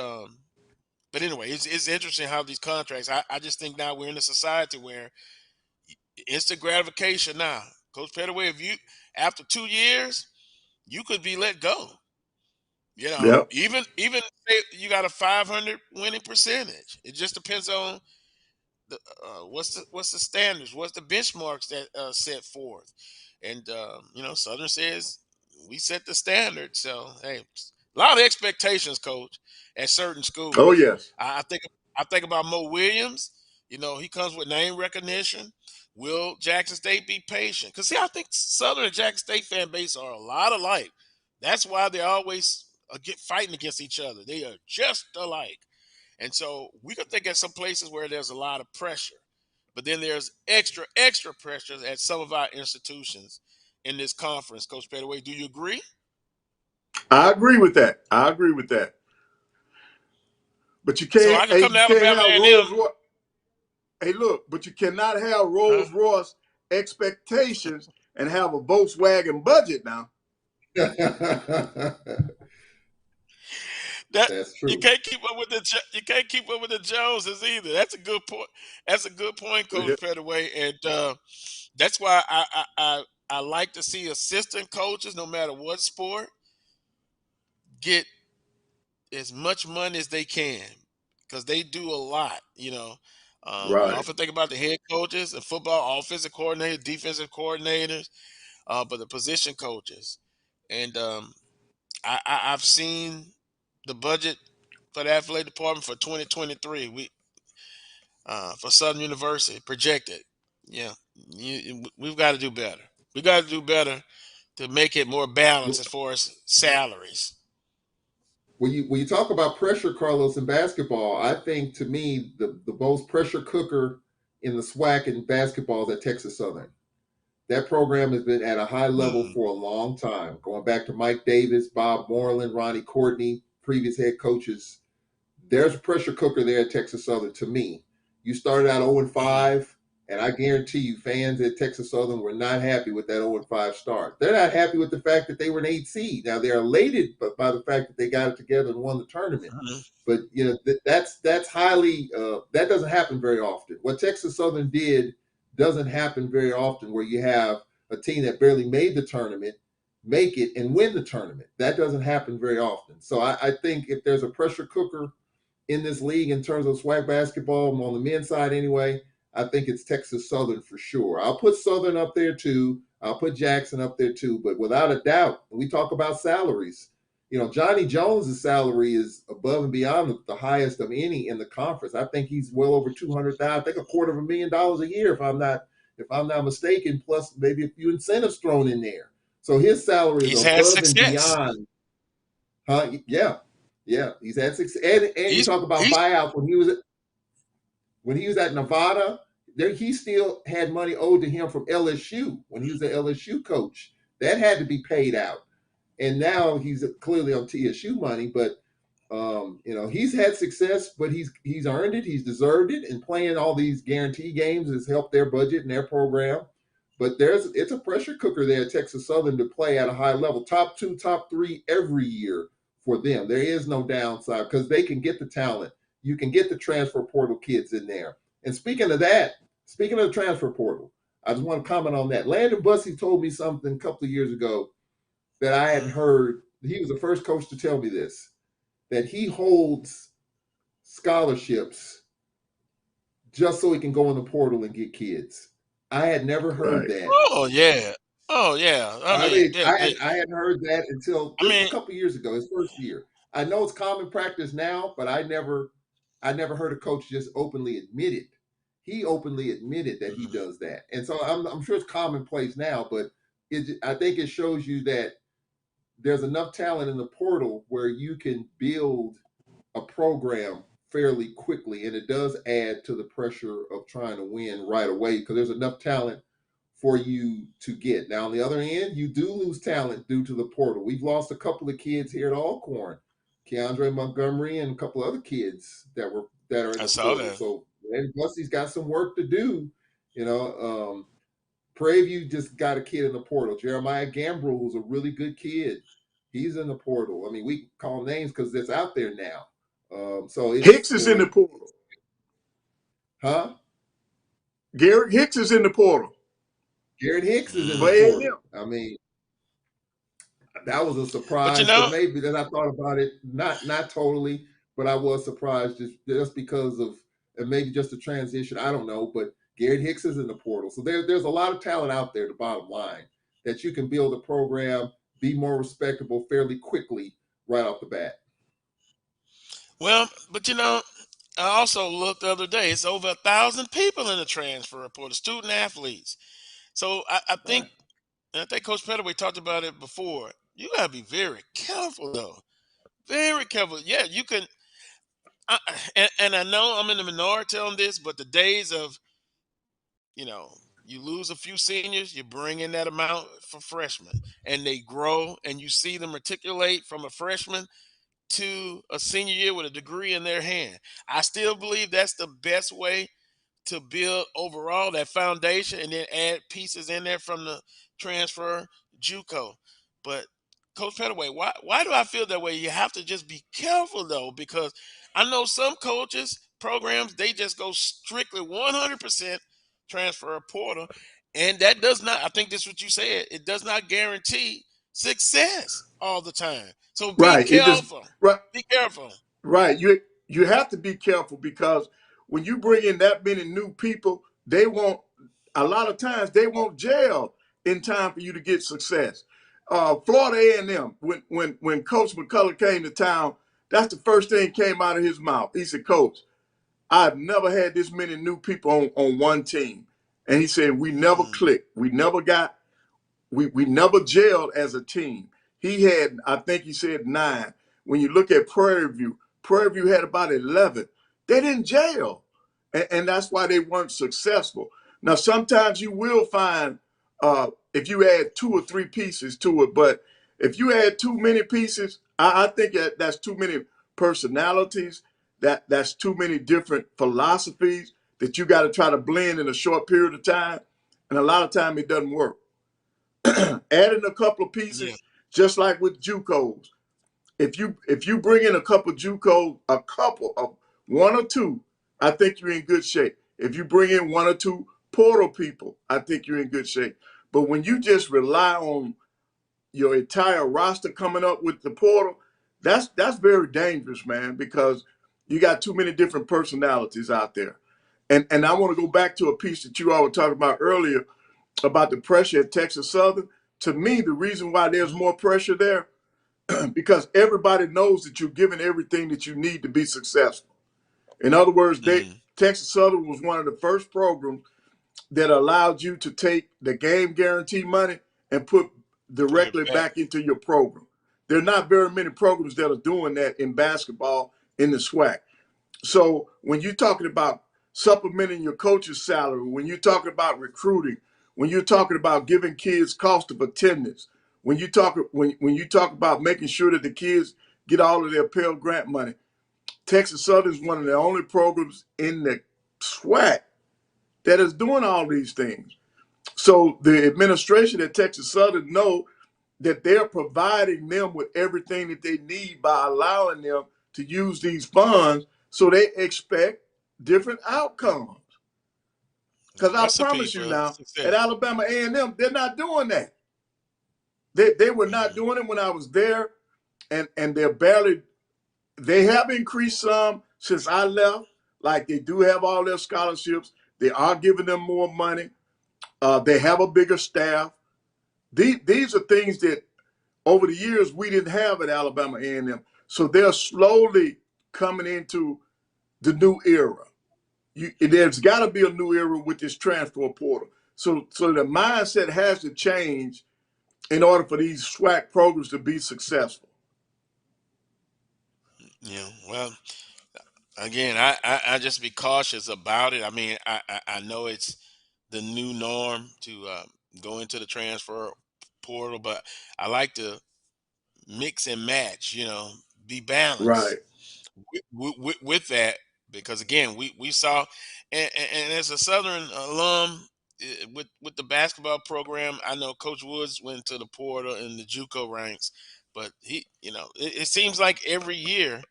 anyway, it's interesting how these contracts. I just think now we're in a society where instant gratification now. Coach Pettaway, if you after 2 years, you could be let go. Even if you got a 500 winning percentage. It just depends on the what's the standards, what's the benchmarks that set forth. And Southern says we set the standard. So hey, a lot of expectations, Coach, at certain schools. Oh yes. I think about Mo Williams. He comes with name recognition. Will Jackson State be patient? Because I think Southern and Jackson State fan base are a lot alike. That's why they always fighting against each other. They are just alike. And so we could think at some places where there's a lot of pressure, but then there's extra pressure at some of our institutions in this conference. Coach Pettaway, do you agree? I agree with that. But you can't. So I can come to Alabama and them. Hey, look, but you cannot have Rolls Royce expectations and have a Volkswagen budget now. That's true. You can't keep up with the Joneses either. That's a good point. That's a good point, Coach Pettaway, and that's why I like to see assistant coaches, no matter what sport, get as much money as they can because they do a lot. We often think about the head coaches, the football offensive coordinators, defensive coordinators, but the position coaches, and I've seen the budget for the athletic department for 2023. For Southern University projected. We've got to do better. We got to do better to make it more balanced as far as salaries. When you talk about pressure, Carlos, in basketball, I think to me the most pressure cooker in the SWAC in basketball is at Texas Southern. That program has been at a high level for a long time, going back to Mike Davis, Bob Moreland, Ronnie Courtney, previous head coaches. There's a pressure cooker there at Texas Southern to me. You started out 0-5, and I guarantee you fans at Texas Southern were not happy with that 0-5 start. They're not happy with the fact that they were an 8 seed. Now, they're elated by the fact that they got it together and won the tournament. But, that's highly that doesn't happen very often. What Texas Southern did doesn't happen very often, where you have a team that barely made the tournament make it and win the tournament. That doesn't happen very often. So I think if there's a pressure cooker in this league in terms of SWAC basketball, on the men's side anyway, I think it's Texas Southern for sure. I'll put Southern up there too. I'll put Jackson up there too. But without a doubt, when we talk about salaries, Johnny Jones' salary is above and beyond the highest of any in the conference. I think he's well over $200,000. I think $250,000 a year, if I'm not mistaken, plus maybe a few incentives thrown in there. So his salary is above and beyond. Yeah, he's had success. And you talk about buyouts when he was at Nevada, he still had money owed to him from LSU when he was the LSU coach. That had to be paid out. And now he's clearly on TSU money, but he's had success, but he's earned it, he's deserved it, and playing all these guarantee games has helped their budget and their program. But it's a pressure cooker there at Texas Southern to play at a high level, top 2, top 3 every year for them. There is no downside because they can get the talent. You can get the transfer portal kids in there. And speaking of that, speaking of the transfer portal, I just want to comment on that. Landon Bussey told me something a couple of years ago that I hadn't heard. He was the first coach to tell me this, that he holds scholarships just so he can go in the portal and get kids. I had never heard Right. that. Oh yeah. Oh yeah. I mean, I hadn't heard that until I this mean, a couple of years ago, his first year. I know it's common practice now, but I never heard a coach just openly admit it. He openly admitted that he does that, and so I'm sure it's commonplace now. But I think it shows you that there's enough talent in the portal where you can build a program fairly quickly, and it does add to the pressure of trying to win right away because there's enough talent for you to get. Now, on the other end, you do lose talent due to the portal. We've lost a couple of kids here at Alcorn, Keandre Montgomery and a couple other kids that are in I the saw portal. that. So and plus he's got some work to do. Prairie View just got a kid in the portal. Jeremiah Gambrel, who's a really good kid, he's in the portal. I mean, we can call names because it's out there now. So it's Hicks is in the portal. Huh? Garrett Hicks is in the portal. Garrett Hicks is in For the portal. A&M. I mean, that was a surprise, but maybe that I thought about it, not totally, but I was surprised just because of, and maybe just the transition. I don't know, but Garrett Hicks is in the portal. So there's a lot of talent out there, the bottom line, that you can build a program, be more respectable fairly quickly right off the bat. Well, but I also looked the other day. It's over 1,000 people in the transfer portal, student athletes. So I think, and I think Coach Pettaway talked about it before. You gotta be very careful, though. Very careful. Yeah, you can. And I know I'm in the minority on this, but the days of, you lose a few seniors, you bring in that amount for freshmen, and they grow, and you see them articulate from a freshman to a senior year with a degree in their hand. I still believe that's the best way to build overall that foundation and then add pieces in there from the transfer JUCO. But Coach Pettaway, why do I feel that way? You have to just be careful though, because I know some coaches, programs, they just go strictly 100% transfer portal. And that does not, I think this is what you said, it does not guarantee success all the time. So be Right. careful. Be careful. Right. You have to be careful because when you bring in that many new people, a lot of times they won't gel in time for you to get success. Florida A&M, when Coach McCullough came to town, that's the first thing came out of his mouth. He said, Coach, I've never had this many new people on one team. And he said, we never clicked. We never gelled as a team. He had, I think he said 9. When you look at Prairie View had about 11. They didn't gel. And that's why they weren't successful. Now, sometimes you will find, if you add 2 or 3 pieces to it, but if you add too many pieces, I think that's too many personalities, that's too many different philosophies that you got to try to blend in a short period of time. And a lot of time it doesn't work. Adding a couple of pieces, just like with JUCOs. If you bring in a couple of JUCOs, a couple of 1 or 2, I think you're in good shape. If you bring in 1 or 2 portal people, I think you're in good shape. But when you just rely on your entire roster coming up with the portal, that's very dangerous, man, because you got too many different personalities out there. And I want to go back to a piece that you all were talking about earlier about the pressure at Texas Southern. To me, the reason why there's more pressure there, because everybody knows that you're giving everything that you need to be successful. In other words, Texas Southern was one of the first programs that allowed you to take the game guarantee money and put directly back into your program. There are not very many programs that are doing that in basketball in the SWAC. So when you're talking about supplementing your coach's salary, when you're talking about recruiting, when you're talking about giving kids cost of attendance, when you talk about making sure that the kids get all of their Pell Grant money, Texas Southern is one of the only programs in the SWAC that is doing all these things. So the administration at Texas Southern know that they're providing them with everything that they need by allowing them to use these funds, so they expect different outcomes. Because I Recipe promise you for now, at success. Alabama A&M, they're not doing that. They were not doing it when I was there, and they have increased some since I left. Like, they do have all their scholarships. They are giving them more money. They have a bigger staff. These are things that over the years we didn't have at Alabama A&M. So they're slowly coming into the new era. There's got to be a new era with this transfer portal. So the mindset has to change in order for these SWAC programs to be successful. Yeah, well, again, I just be cautious about it. I mean, I know it's the new norm to go into the transfer portal, but I like to mix and match. Be balanced Right. with that, because again, we saw, and as a Southern alum, with the basketball program, I know Coach Woods went to the portal in the JUCO ranks, but it seems like every year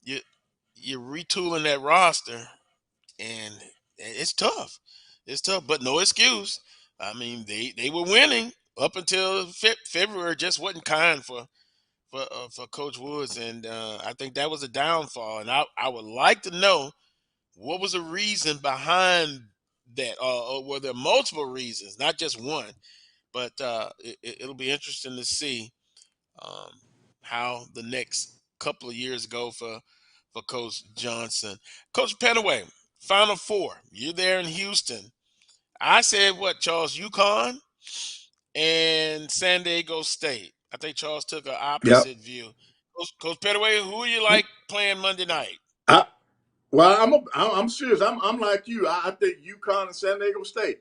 you you're retooling that roster, and it's tough. It's tough, but no excuse. I mean, they were winning up until February. Just wasn't kind for Coach Woods, and I think that was a downfall. And I would like to know what was the reason behind that, or were there multiple reasons, not just one? But it'll be interesting to see um, how the next couple of years go for Coach Johnson. Coach Pettaway, Final Four. You're there in Houston. I said what, Charles? UConn and San Diego State. I think Charles took an Yep. opposite view. Coach Pettaway, who you like playing Monday night? I'm serious. I'm like you. I think UConn and San Diego State.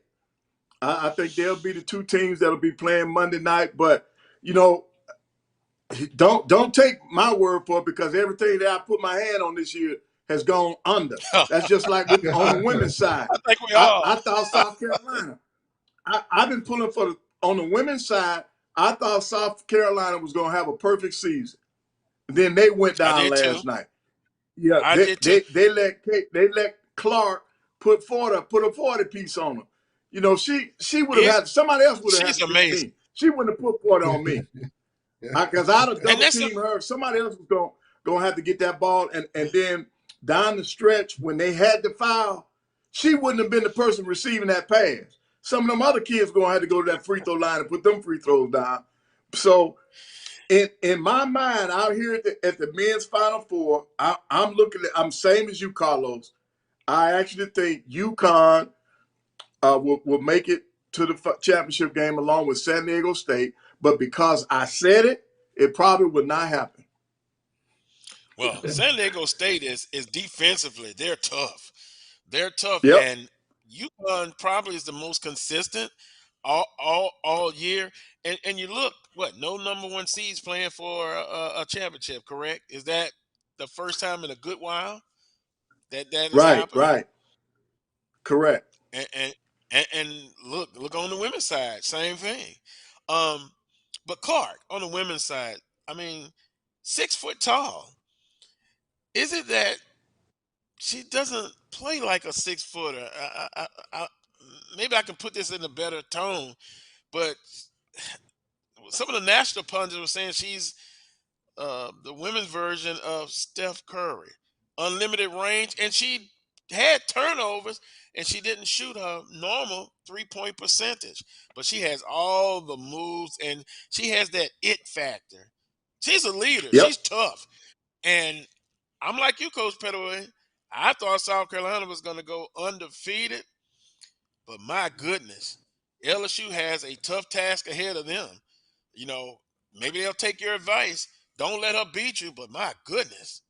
I think they'll be the two teams that'll be playing Monday night. But don't take my word for it, because everything that I put my hand on this year has gone under. That's just like on the women's side. I think we all. I thought South Carolina. I've been pulling on the women's side. I thought South Carolina was going to have a perfect season. Then they went I down did too. last night. Yeah, I did too. they let Clark put a 40 piece on her. She would have had, somebody else would have had She's to beat amazing. me. She wouldn't have put 40 on me. Because I'd have double teamed her. Somebody else was going to have to get that ball. And then down the stretch, when they had to foul, she wouldn't have been the person receiving that pass. Some of them other kids going to have to go to that free throw line and put them free throws down. So in my mind, out here at the men's Final Four, I'm same as you, Carlos. I actually think UConn will make it to the championship game along with San Diego State. But because I said it, it probably would not happen. Well, San Diego State is defensively, they're tough. They're tough, Yep. and UConn probably is the most consistent all year. And you look, no number one seeds playing for a championship, correct? Is that the first time in a good while that has happened? Right. Correct. And look on the women's side, same thing. But Clark on the women's side, I mean, 6 foot tall. Is it that she doesn't play like a 6 footer? Maybe I can put this in a better tone, but some of the national pundits were saying she's the women's version of Steph Curry, unlimited range, and she had turnovers, and she didn't shoot her normal 3-point percentage, but she has all the moves, and she has that it factor. She's a leader. Yep. She's tough, and I'm like you, Coach Pettaway. I thought South Carolina was going to go undefeated, but my goodness, LSU has a tough task ahead of them. Maybe they'll take your advice. Don't let her beat you, but my goodness.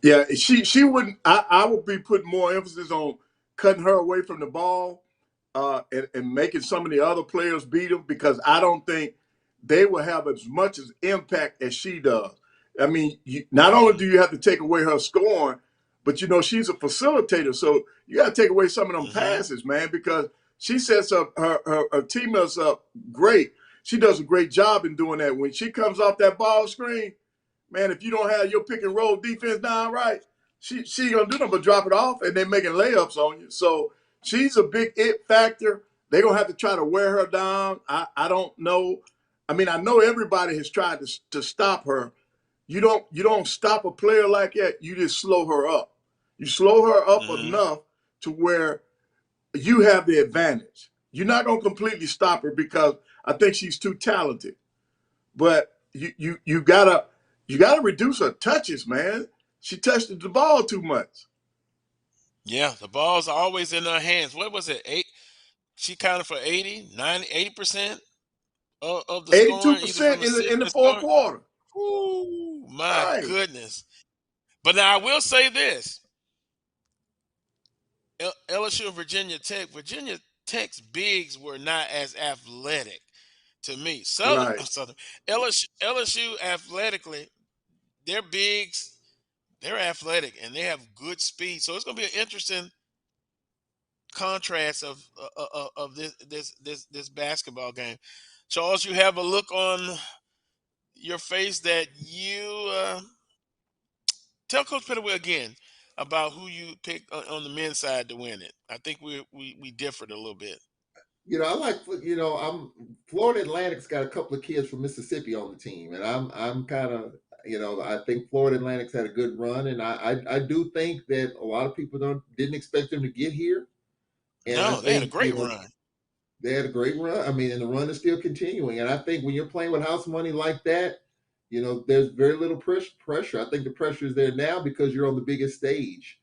Yeah, she wouldn't. I would be putting more emphasis on cutting her away from the ball and making some of the other players beat them, because I don't think they will have as much as impact as she does. I mean, not only do you have to take away her scoring, but she's a facilitator, so you got to take away some of them passes, man, because she sets up her teammates up great. She does a great job in doing that. When she comes off that ball screen, man, if you don't have your pick and roll defense down right, she gonna do nothing but drop it off and then making layups on you. So she's a big it factor. They're gonna have to try to wear her down. I don't know. I mean, I know everybody has tried to stop her. You don't stop a player like that. You just slow her up. You slow her up enough to where you have the advantage. You're not gonna completely stop her because I think she's too talented. But you gotta reduce her touches, man. She touched the ball too much. Yeah, the ball's always in her hands. What was it? She counted for 80, 90, 80% of the scoring, either 82% from in assist the and fourth scoring. quarter. Ooh, my Right. goodness. But now I will say this. LSU and Virginia Tech's bigs were not as athletic to me. Right. Southern LSU athletically, their bigs, they're athletic and they have good speed. So it's going to be an interesting contrast of this basketball game. Charles, you have a look on your face that you tell Coach Pettaway again about who you picked on the men's side to win it. I think we differed a little bit. I like, I'm Florida Atlantic's got a couple of kids from Mississippi on the team, and I'm kind of, I think Florida Atlantic's had a good run, and I do think that a lot of people didn't expect them to get here, and I No, they had a think great run. they had a great run. I mean, and the run is still continuing, and I think when you're playing with house money like that, there's very little pressure. I think the pressure is there now because you're on the biggest stage.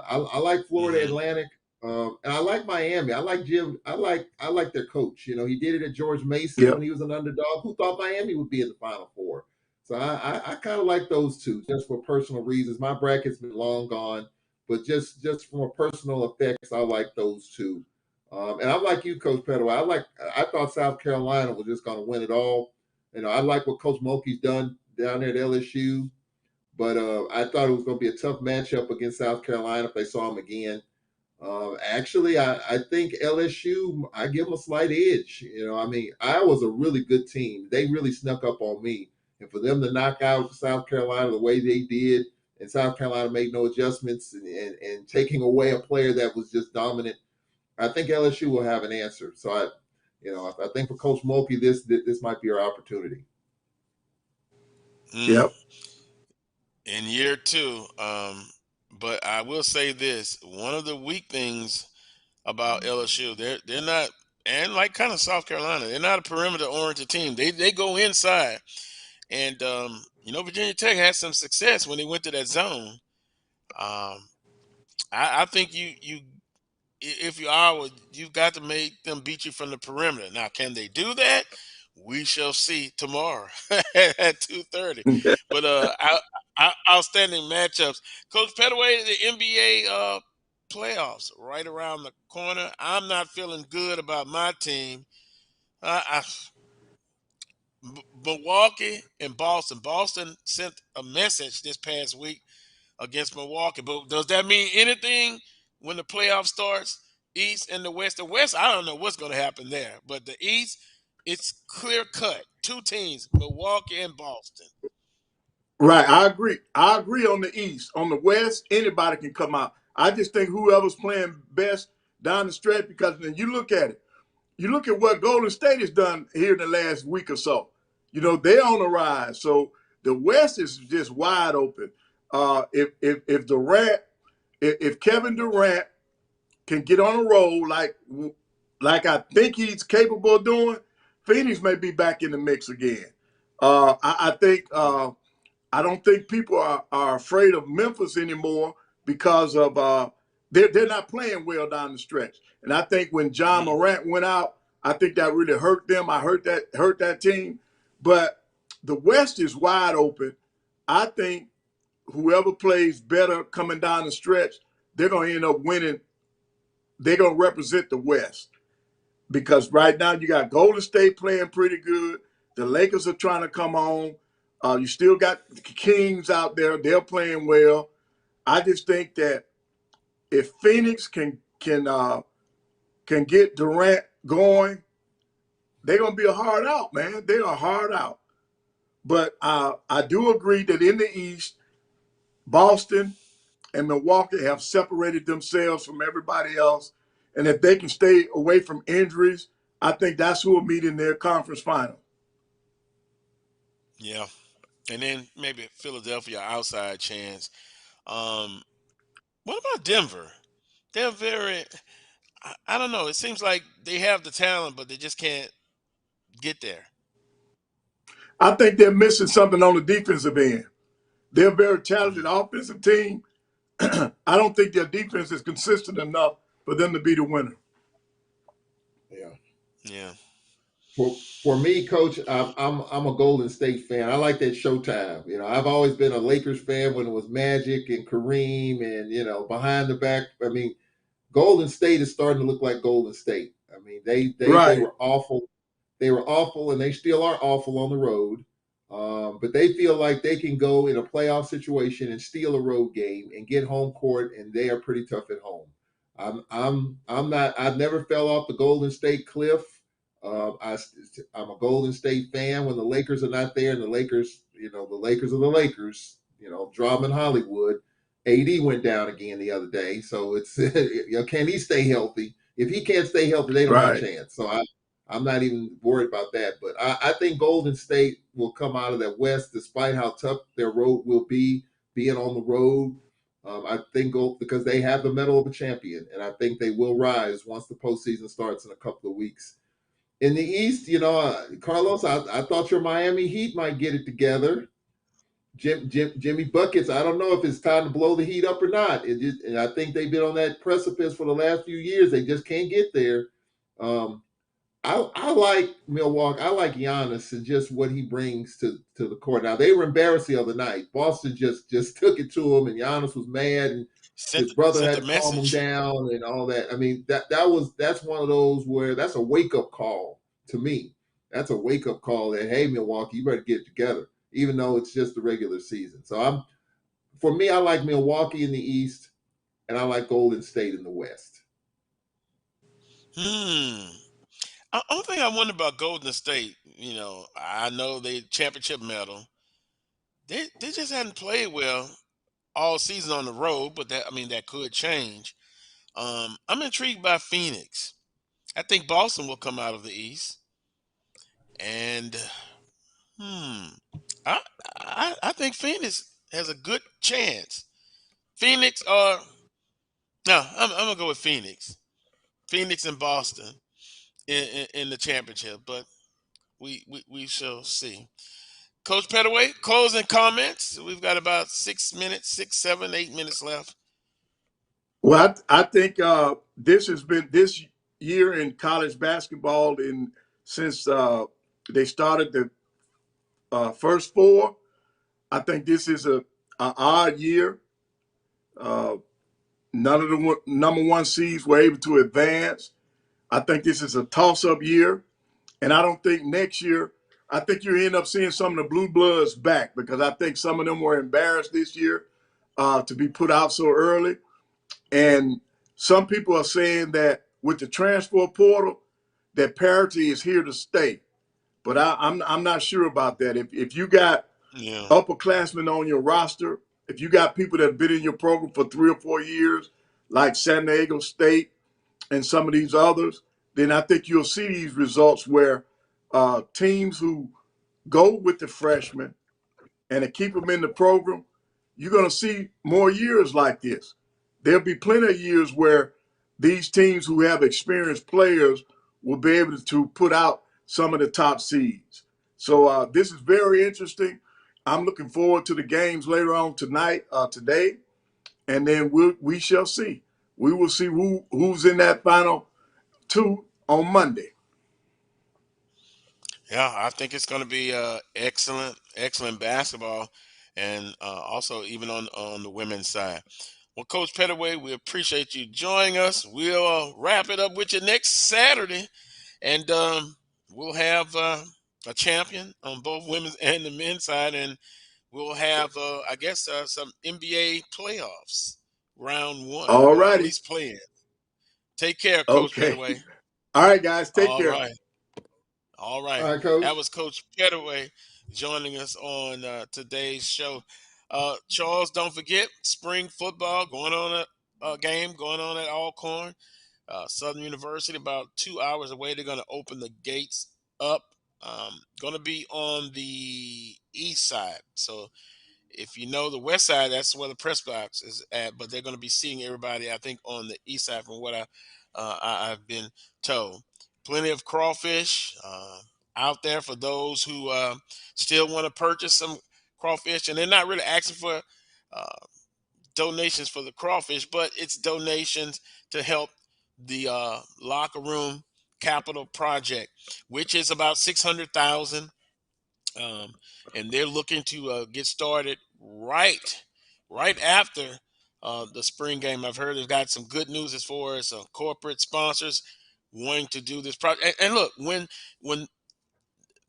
I like Florida Atlantic. And I like Miami. I like Jim. I like their coach. He did it at George Mason when he was an underdog. Who thought Miami would be in the Final Four? So I kind of like those two just for personal reasons. My bracket's been long gone, but just from a personal effects, I like those two. And I'm like you, Coach Pettaway. I thought South Carolina was just going to win it all. I like what Coach Mulkey's done down there at LSU, but I thought it was going to be a tough matchup against South Carolina if they saw him again. Actually, I think LSU, I give them a slight edge. I mean, Iowa's a really good team. They really snuck up on me. And for them to knock out South Carolina the way they did, and South Carolina made no adjustments and taking away a player that was just dominant, I think LSU will have an answer. So I think for Coach Mulkey, this might be our opportunity. Yep. In year two, but I will say this: one of the weak things about LSU, they're not, and like kind of South Carolina, they're not a perimeter oriented team. They go inside, and Virginia Tech had some success when they went to that zone. I think you if you are, you've got to make them beat you from the perimeter. Now, can they do that? We shall see tomorrow at 2:30. But outstanding matchups. Coach Pettaway, the NBA playoffs right around the corner. I'm not feeling good about my team. Milwaukee and Boston. Boston sent a message this past week against Milwaukee. But does that mean anything when the playoff starts? East and the West. The West, I don't know what's going to happen there. But the East, it's clear cut. Two teams, Milwaukee and Boston. Right. I agree. I agree on the East. On the West, anybody can come out. I just think whoever's playing best down the stretch, because when you look at it, you look at what Golden State has done here in the last week or so. They're on the rise. So the West is just wide open. If Durant, if Kevin Durant can get on a roll like I think he's capable of doing, Phoenix may be back in the mix again. I think I don't think people are afraid of Memphis anymore because of they're not playing well down the stretch. And I think when John Morant went out, I think that really hurt them. I hurt that team. But the West is wide open. I think whoever plays better coming down the stretch, they're going to end up winning. They're going to represent the West. Because right now you got Golden State playing pretty good. The Lakers are trying to come on. You still got the Kings out there. They're playing well. I just think that if Phoenix can can get Durant going, they're going to be a hard out, man. They are hard out. But I do agree that in the East, Boston and Milwaukee have separated themselves from everybody else. And if they can stay away from injuries, I think that's who will meet in their conference final. Yeah. And then maybe Philadelphia outside chance. What about Denver? They're very, I don't know. It seems like they have the talent, but they just can't get there. I think they're missing something on the defensive end. They're a very talented offensive team. I don't think their defense is consistent enough for them to be the winner. Yeah. Yeah. For me, Coach, I'm a Golden State fan. I like that Showtime. I've always been a Lakers fan when it was Magic and Kareem and behind the back. I mean, Golden State is starting to look like Golden State. I mean, they were awful. They were awful, and they still are awful on the road. But they feel like they can go in a playoff situation and steal a road game and get home court, and they are pretty tough at home. I'm not. I've never fell off the Golden State cliff. I'm a Golden State fan when the Lakers are not there, and the Lakers, the Lakers are the Lakers. Drama in Hollywood. AD went down again the other day, so it's can he stay healthy? If he can't stay healthy, they don't have a chance. So I'm not even worried about that. But I think Golden State will come out of that West, despite how tough their road will be, being on the road. I think because they have the medal of a champion, and I think they will rise once the postseason starts in a couple of weeks. In the East, Carlos, I thought your Miami Heat might get it together. Jimmy Buckets, I don't know if it's time to blow the Heat up or not. And I think they've been on that precipice for the last few years. They just can't get there. I like Milwaukee. I like Giannis and just what he brings to the court. Now, they were embarrassed the other night. Boston just took it to him, and Giannis was mad, and his brother had to calm him down and all that. I mean, that's one of those where that's a wake-up call to me. That's a wake-up call that, hey, Milwaukee, you better get it together, even though it's just the regular season. So for me, I like Milwaukee in the East, and I like Golden State in the West. Only thing I wonder about Golden State, I know they championship medal. They just hadn't played well all season on the road, but that could change. I'm intrigued by Phoenix. I think Boston will come out of the East, and I think Phoenix has a good chance. Phoenix or no, I'm gonna go with Phoenix. Phoenix and Boston in the championship, but we shall see. Coach Pettaway, closing comments. We've got about 6 minutes, 6, 7, 8 minutes left. Well, I think this has been this year in college basketball since they started the first four. I think this is a odd year. None of the number one seeds were able to advance. I think this is a toss-up year, and I don't think next year. I think you end up seeing some of the blue bloods back because I think some of them were embarrassed this year to be put out so early. And some people are saying that with the transfer portal, that parity is here to stay. But I'm not sure about that. If you got upperclassmen on your roster, if you got people that have been in your program for 3 or 4 years, like San Diego State and some of these others, then I think you'll see these results where teams who go with the freshmen and to keep them in the program, you're going to see more years like this. There'll be plenty of years where these teams who have experienced players will be able to put out some of the top seeds. So this is very interesting. I'm looking forward to the games later on today, and then we shall see. We will see who's in that final 2 on Monday. Yeah, I think it's going to be excellent basketball, and also even on the women's side. Well, Coach Pettaway, we appreciate you joining us. We'll wrap it up with you next Saturday, and we'll have a champion on both women's and the men's side, and we'll have, I guess, some NBA playoffs, round 1. All Or at righty. least playing. Take care, Coach Okay. Pettaway. All right, guys. Take All care. right. All All right. right, Coach. That was Coach Pettaway joining us on today's show. Charles, don't forget spring football going on a game going on at Alcorn. Southern University, about 2 hours away. They're going to open the gates up. Going to be on the east side. So if you know the west side, that's where the press box is at. But they're going to be seeing everybody, I think, on the east side, from what I've been told. Plenty of crawfish out there for those who still want to purchase some crawfish, and they're not really asking for donations for the crawfish, but it's donations to help the locker room capital project, which is about 600,000. And they're looking to get started right after the spring game. I've heard they've got some good news as far as corporate sponsors wanting to do this project. And look, when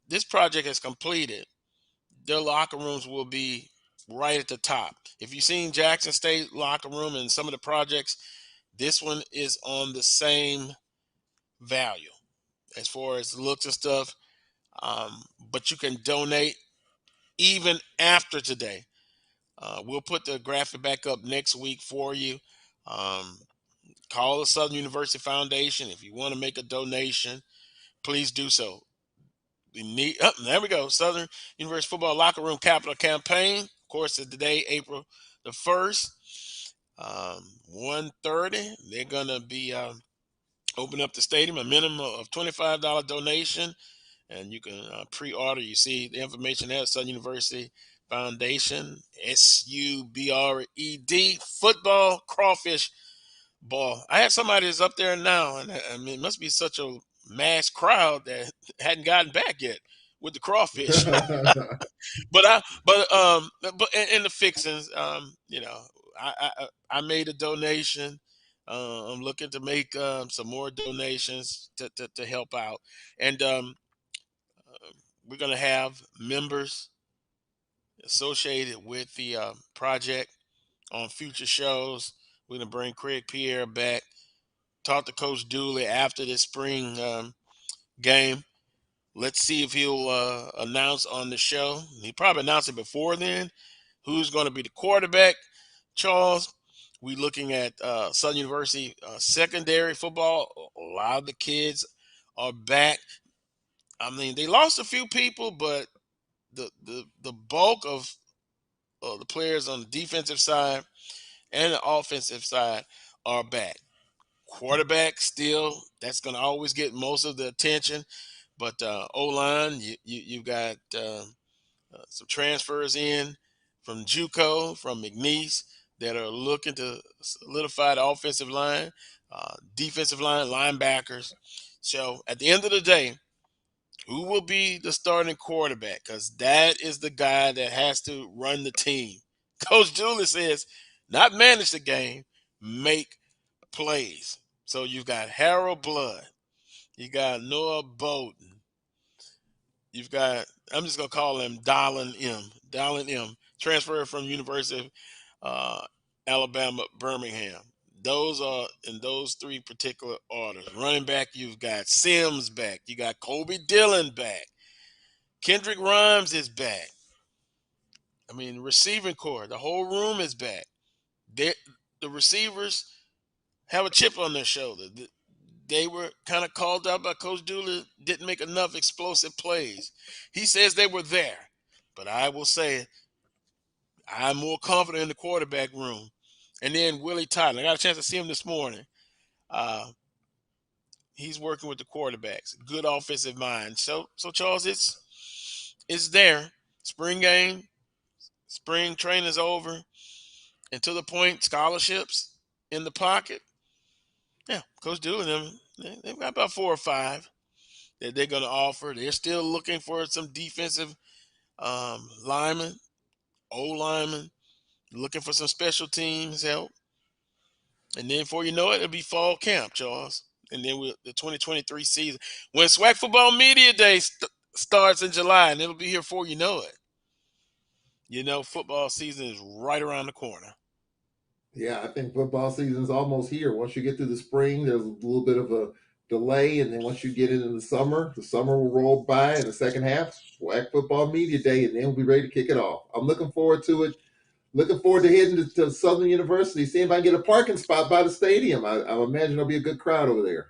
this project is completed, their locker rooms will be right at the top. If you've seen Jackson State locker room and some of the projects, this one is on the same value as far as looks and stuff. But you can donate even after today. We'll put the graphic back up next week for you. Um, Call the Southern University Foundation. If you want to make a donation, please do so. We need, there we go. Southern University Football Locker Room Capital Campaign. Of course, today, April the 1st, 1:30. They're going to be open up the stadium, a minimum of $25 donation, and you can pre-order. You see the information there, Southern University Foundation, SUBRED, football, crawfish ball. I had somebody that's up there now, and I mean, it must be such a mass crowd that hadn't gotten back yet with the crawfish. But in the fixings, I made a donation. I'm looking to make some more donations to help out, and we're gonna have members associated with the project on future shows. We're gonna bring Craig Pierre back. Talk to Coach Dooley after this spring game. Let's see if he'll announce on the show. He probably announced it before then. Who's going to be the quarterback? Charles, we looking at Southern University secondary football. A lot of the kids are back. I mean, they lost a few people, but the bulk of the players on the defensive side and the offensive side are back. Quarterback still, that's going to always get most of the attention. But O-line, you've got some transfers in from Juco, from McNeese, that are looking to solidify the offensive line, defensive line, linebackers. So at the end of the day, who will be the starting quarterback? Because that is the guy that has to run the team. Coach Dooley says, not manage the game, make plays. So you've got Harold Blood, you got Noah Bowden, you've got, I'm just gonna call him Dallin M. Dallin M. Transferred from University of Alabama, Birmingham. Those are in those three particular orders. Running back, you've got Sims back. You got Kobe Dillon back. Kendrick Rhymes is back. I mean, receiving core, the whole room is back. The receivers have a chip on their shoulder. They were kind of called out by Coach Dooley, didn't make enough explosive plays. He says they were there, but I will say I'm more confident in the quarterback room. And then Willie Totten, I got a chance to see him this morning. He's working with the quarterbacks, good offensive mind. So Charles, it's there. Spring game, spring training is over, and to the point, scholarships in the pocket. Yeah, Coach Dooley and them, they've got about 4 or 5 that they're going to offer. They're still looking for some defensive linemen, old linemen, looking for some special teams help. And then before you know it, it'll be fall camp, Charles. And then the 2023 season. When SWAC Football Media Day starts in July, and it'll be here before you know it. You know, football season is right around the corner. Yeah, I think football season's almost here. Once you get through the spring, there's a little bit of a delay, and then once you get into the summer will roll by, and the second half, WAC football media day, and then we'll be ready to kick it off. I'm looking forward to it. Looking forward to heading to Southern University, seeing if I can get a parking spot by the stadium. I imagine there'll be a good crowd over there.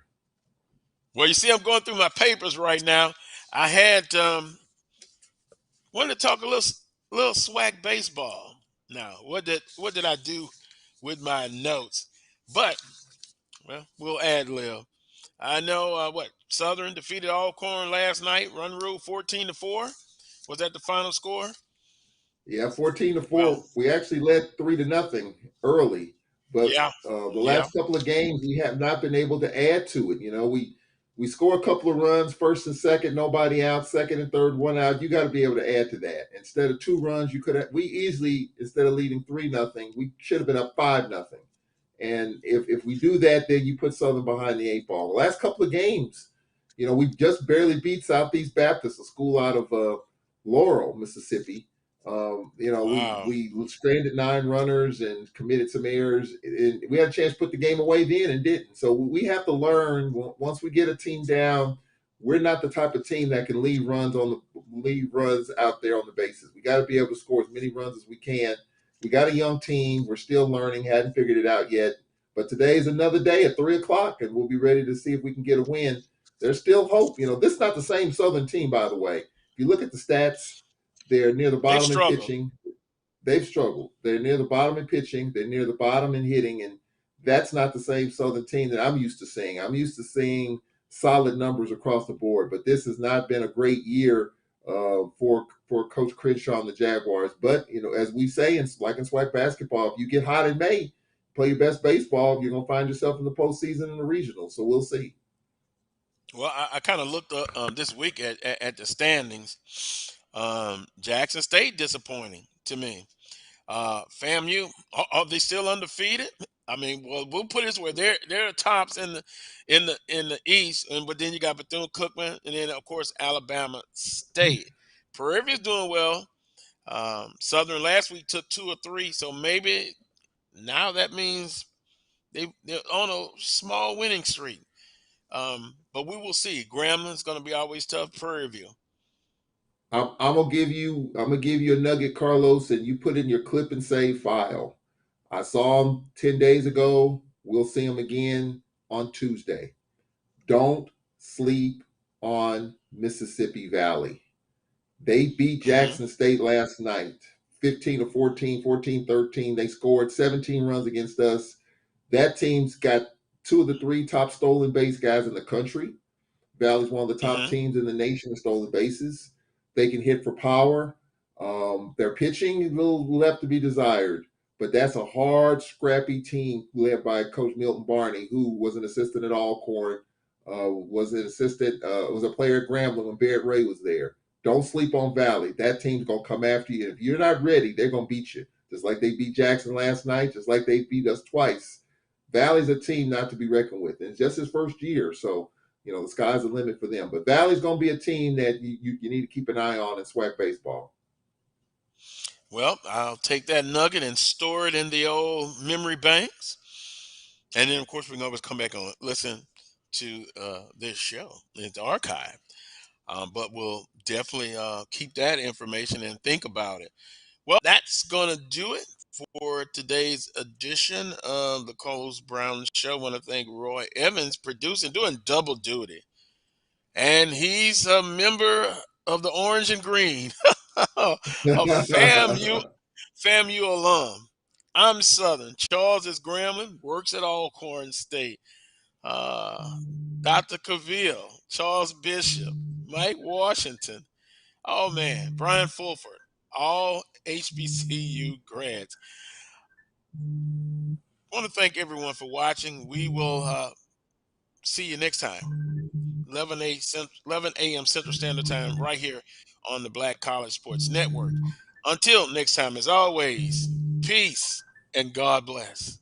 Well, you see, I'm going through my papers right now. I had wanted to talk a little swag baseball. Now, what did I do with my notes? But well, we'll ad lib. I know what Southern defeated Alcorn last night. Run rule 14-4. Was that the final score? Yeah, 14 to Well, 4. We actually led 3-0 early, but yeah, the yeah. last couple of games we have not been able to add to it. You know, we score a couple of runs, first and second, nobody out, second and third, one out. You got to be able to add to that. Instead of 2 runs, you could have. We easily, instead of leading 3-0, we should have been up 5-0. And if we do that, then you put Southern behind the 8 ball. The last couple of games, you know, we just barely beat Southeast Baptist, a school out of Laurel, Mississippi. You know, Wow. we stranded 9 runners and committed some errors, and we had a chance to put the game away then and didn't. So we have to learn once we get a team down, we're not the type of team that can leave runs out there on the bases. We got to be able to score as many runs as we can. We got a young team. We're still learning, hadn't figured it out yet. But today is another day at 3 o'clock, and we'll be ready to see if we can get a win. There's still hope. You know, this is not the same Southern team, by the way. If you look at the stats, they're near the They've bottom in struggled. pitching. They've struggled. They're near the bottom in pitching. They're near the bottom in hitting. And that's not the same Southern team that I'm used to seeing. I'm used to seeing solid numbers across the board. But this has not been a great year for Coach Crenshaw and the Jaguars. But, you know, as we say, like in SWAC basketball, if you get hot in May, play your best baseball, you're going to find yourself in the postseason and the regional. So we'll see. Well, I kind of looked up this week at the standings. Jackson State disappointing to me. FAMU, are they still undefeated? I mean, well, we'll put it this way: they're tops in the East, but then you got Bethune-Cookman, and then of course Alabama State. Prairie is doing well. Southern last week took 2 or 3, so maybe now that means they're on a small winning streak. But we will see. Gramblin's going to be always tough. Prairie View. I'm gonna give you a nugget, Carlos, and you put in your clip and save file. I saw him 10 days ago. We'll see him again on Tuesday. Don't sleep on Mississippi Valley. They beat Mm-hmm. Jackson State last night, 15-14, 14-13. They scored 17 runs against us. That team's got 2 of the 3 top stolen base guys in the country. Valley's one of the top Mm-hmm. teams in the nation in stolen bases. They can hit for power. Their pitching will left to be desired, but that's a hard, scrappy team led by Coach Milton Barney, who was an assistant at Alcorn, was a player at Grambling when Barrett Ray was there. Don't sleep on Valley. That team's gonna come after you. If you're not ready, they're gonna beat you. Just like they beat Jackson last night, just like they beat us twice. Valley's a team not to be reckoned with. And it's just his first year, so you know the sky's the limit for them. But Valley's gonna be a team that you need to keep an eye on in SWAC baseball. Well, I'll take that nugget and store it in the old memory banks. And then, of course, we can always come back and listen to this show. It's archived. But we'll definitely keep that information and think about it. Well, that's going to do it for today's edition of the Coles Brown Show. I want to thank Roy Evans, producing, doing double duty. And he's a member of the Orange and Green, a FAMU alum. I'm Southern. Charles is Grambling, works at Alcorn State. Dr. Cavill, Charles Bishop, Mike Washington. Oh man, Brian Fulford, all HBCU grads. I want to thank everyone for watching. We will see you next time, 11 a.m. Central Standard Time, right here on the Black College Sports Network. Until next time, as always, peace and God bless.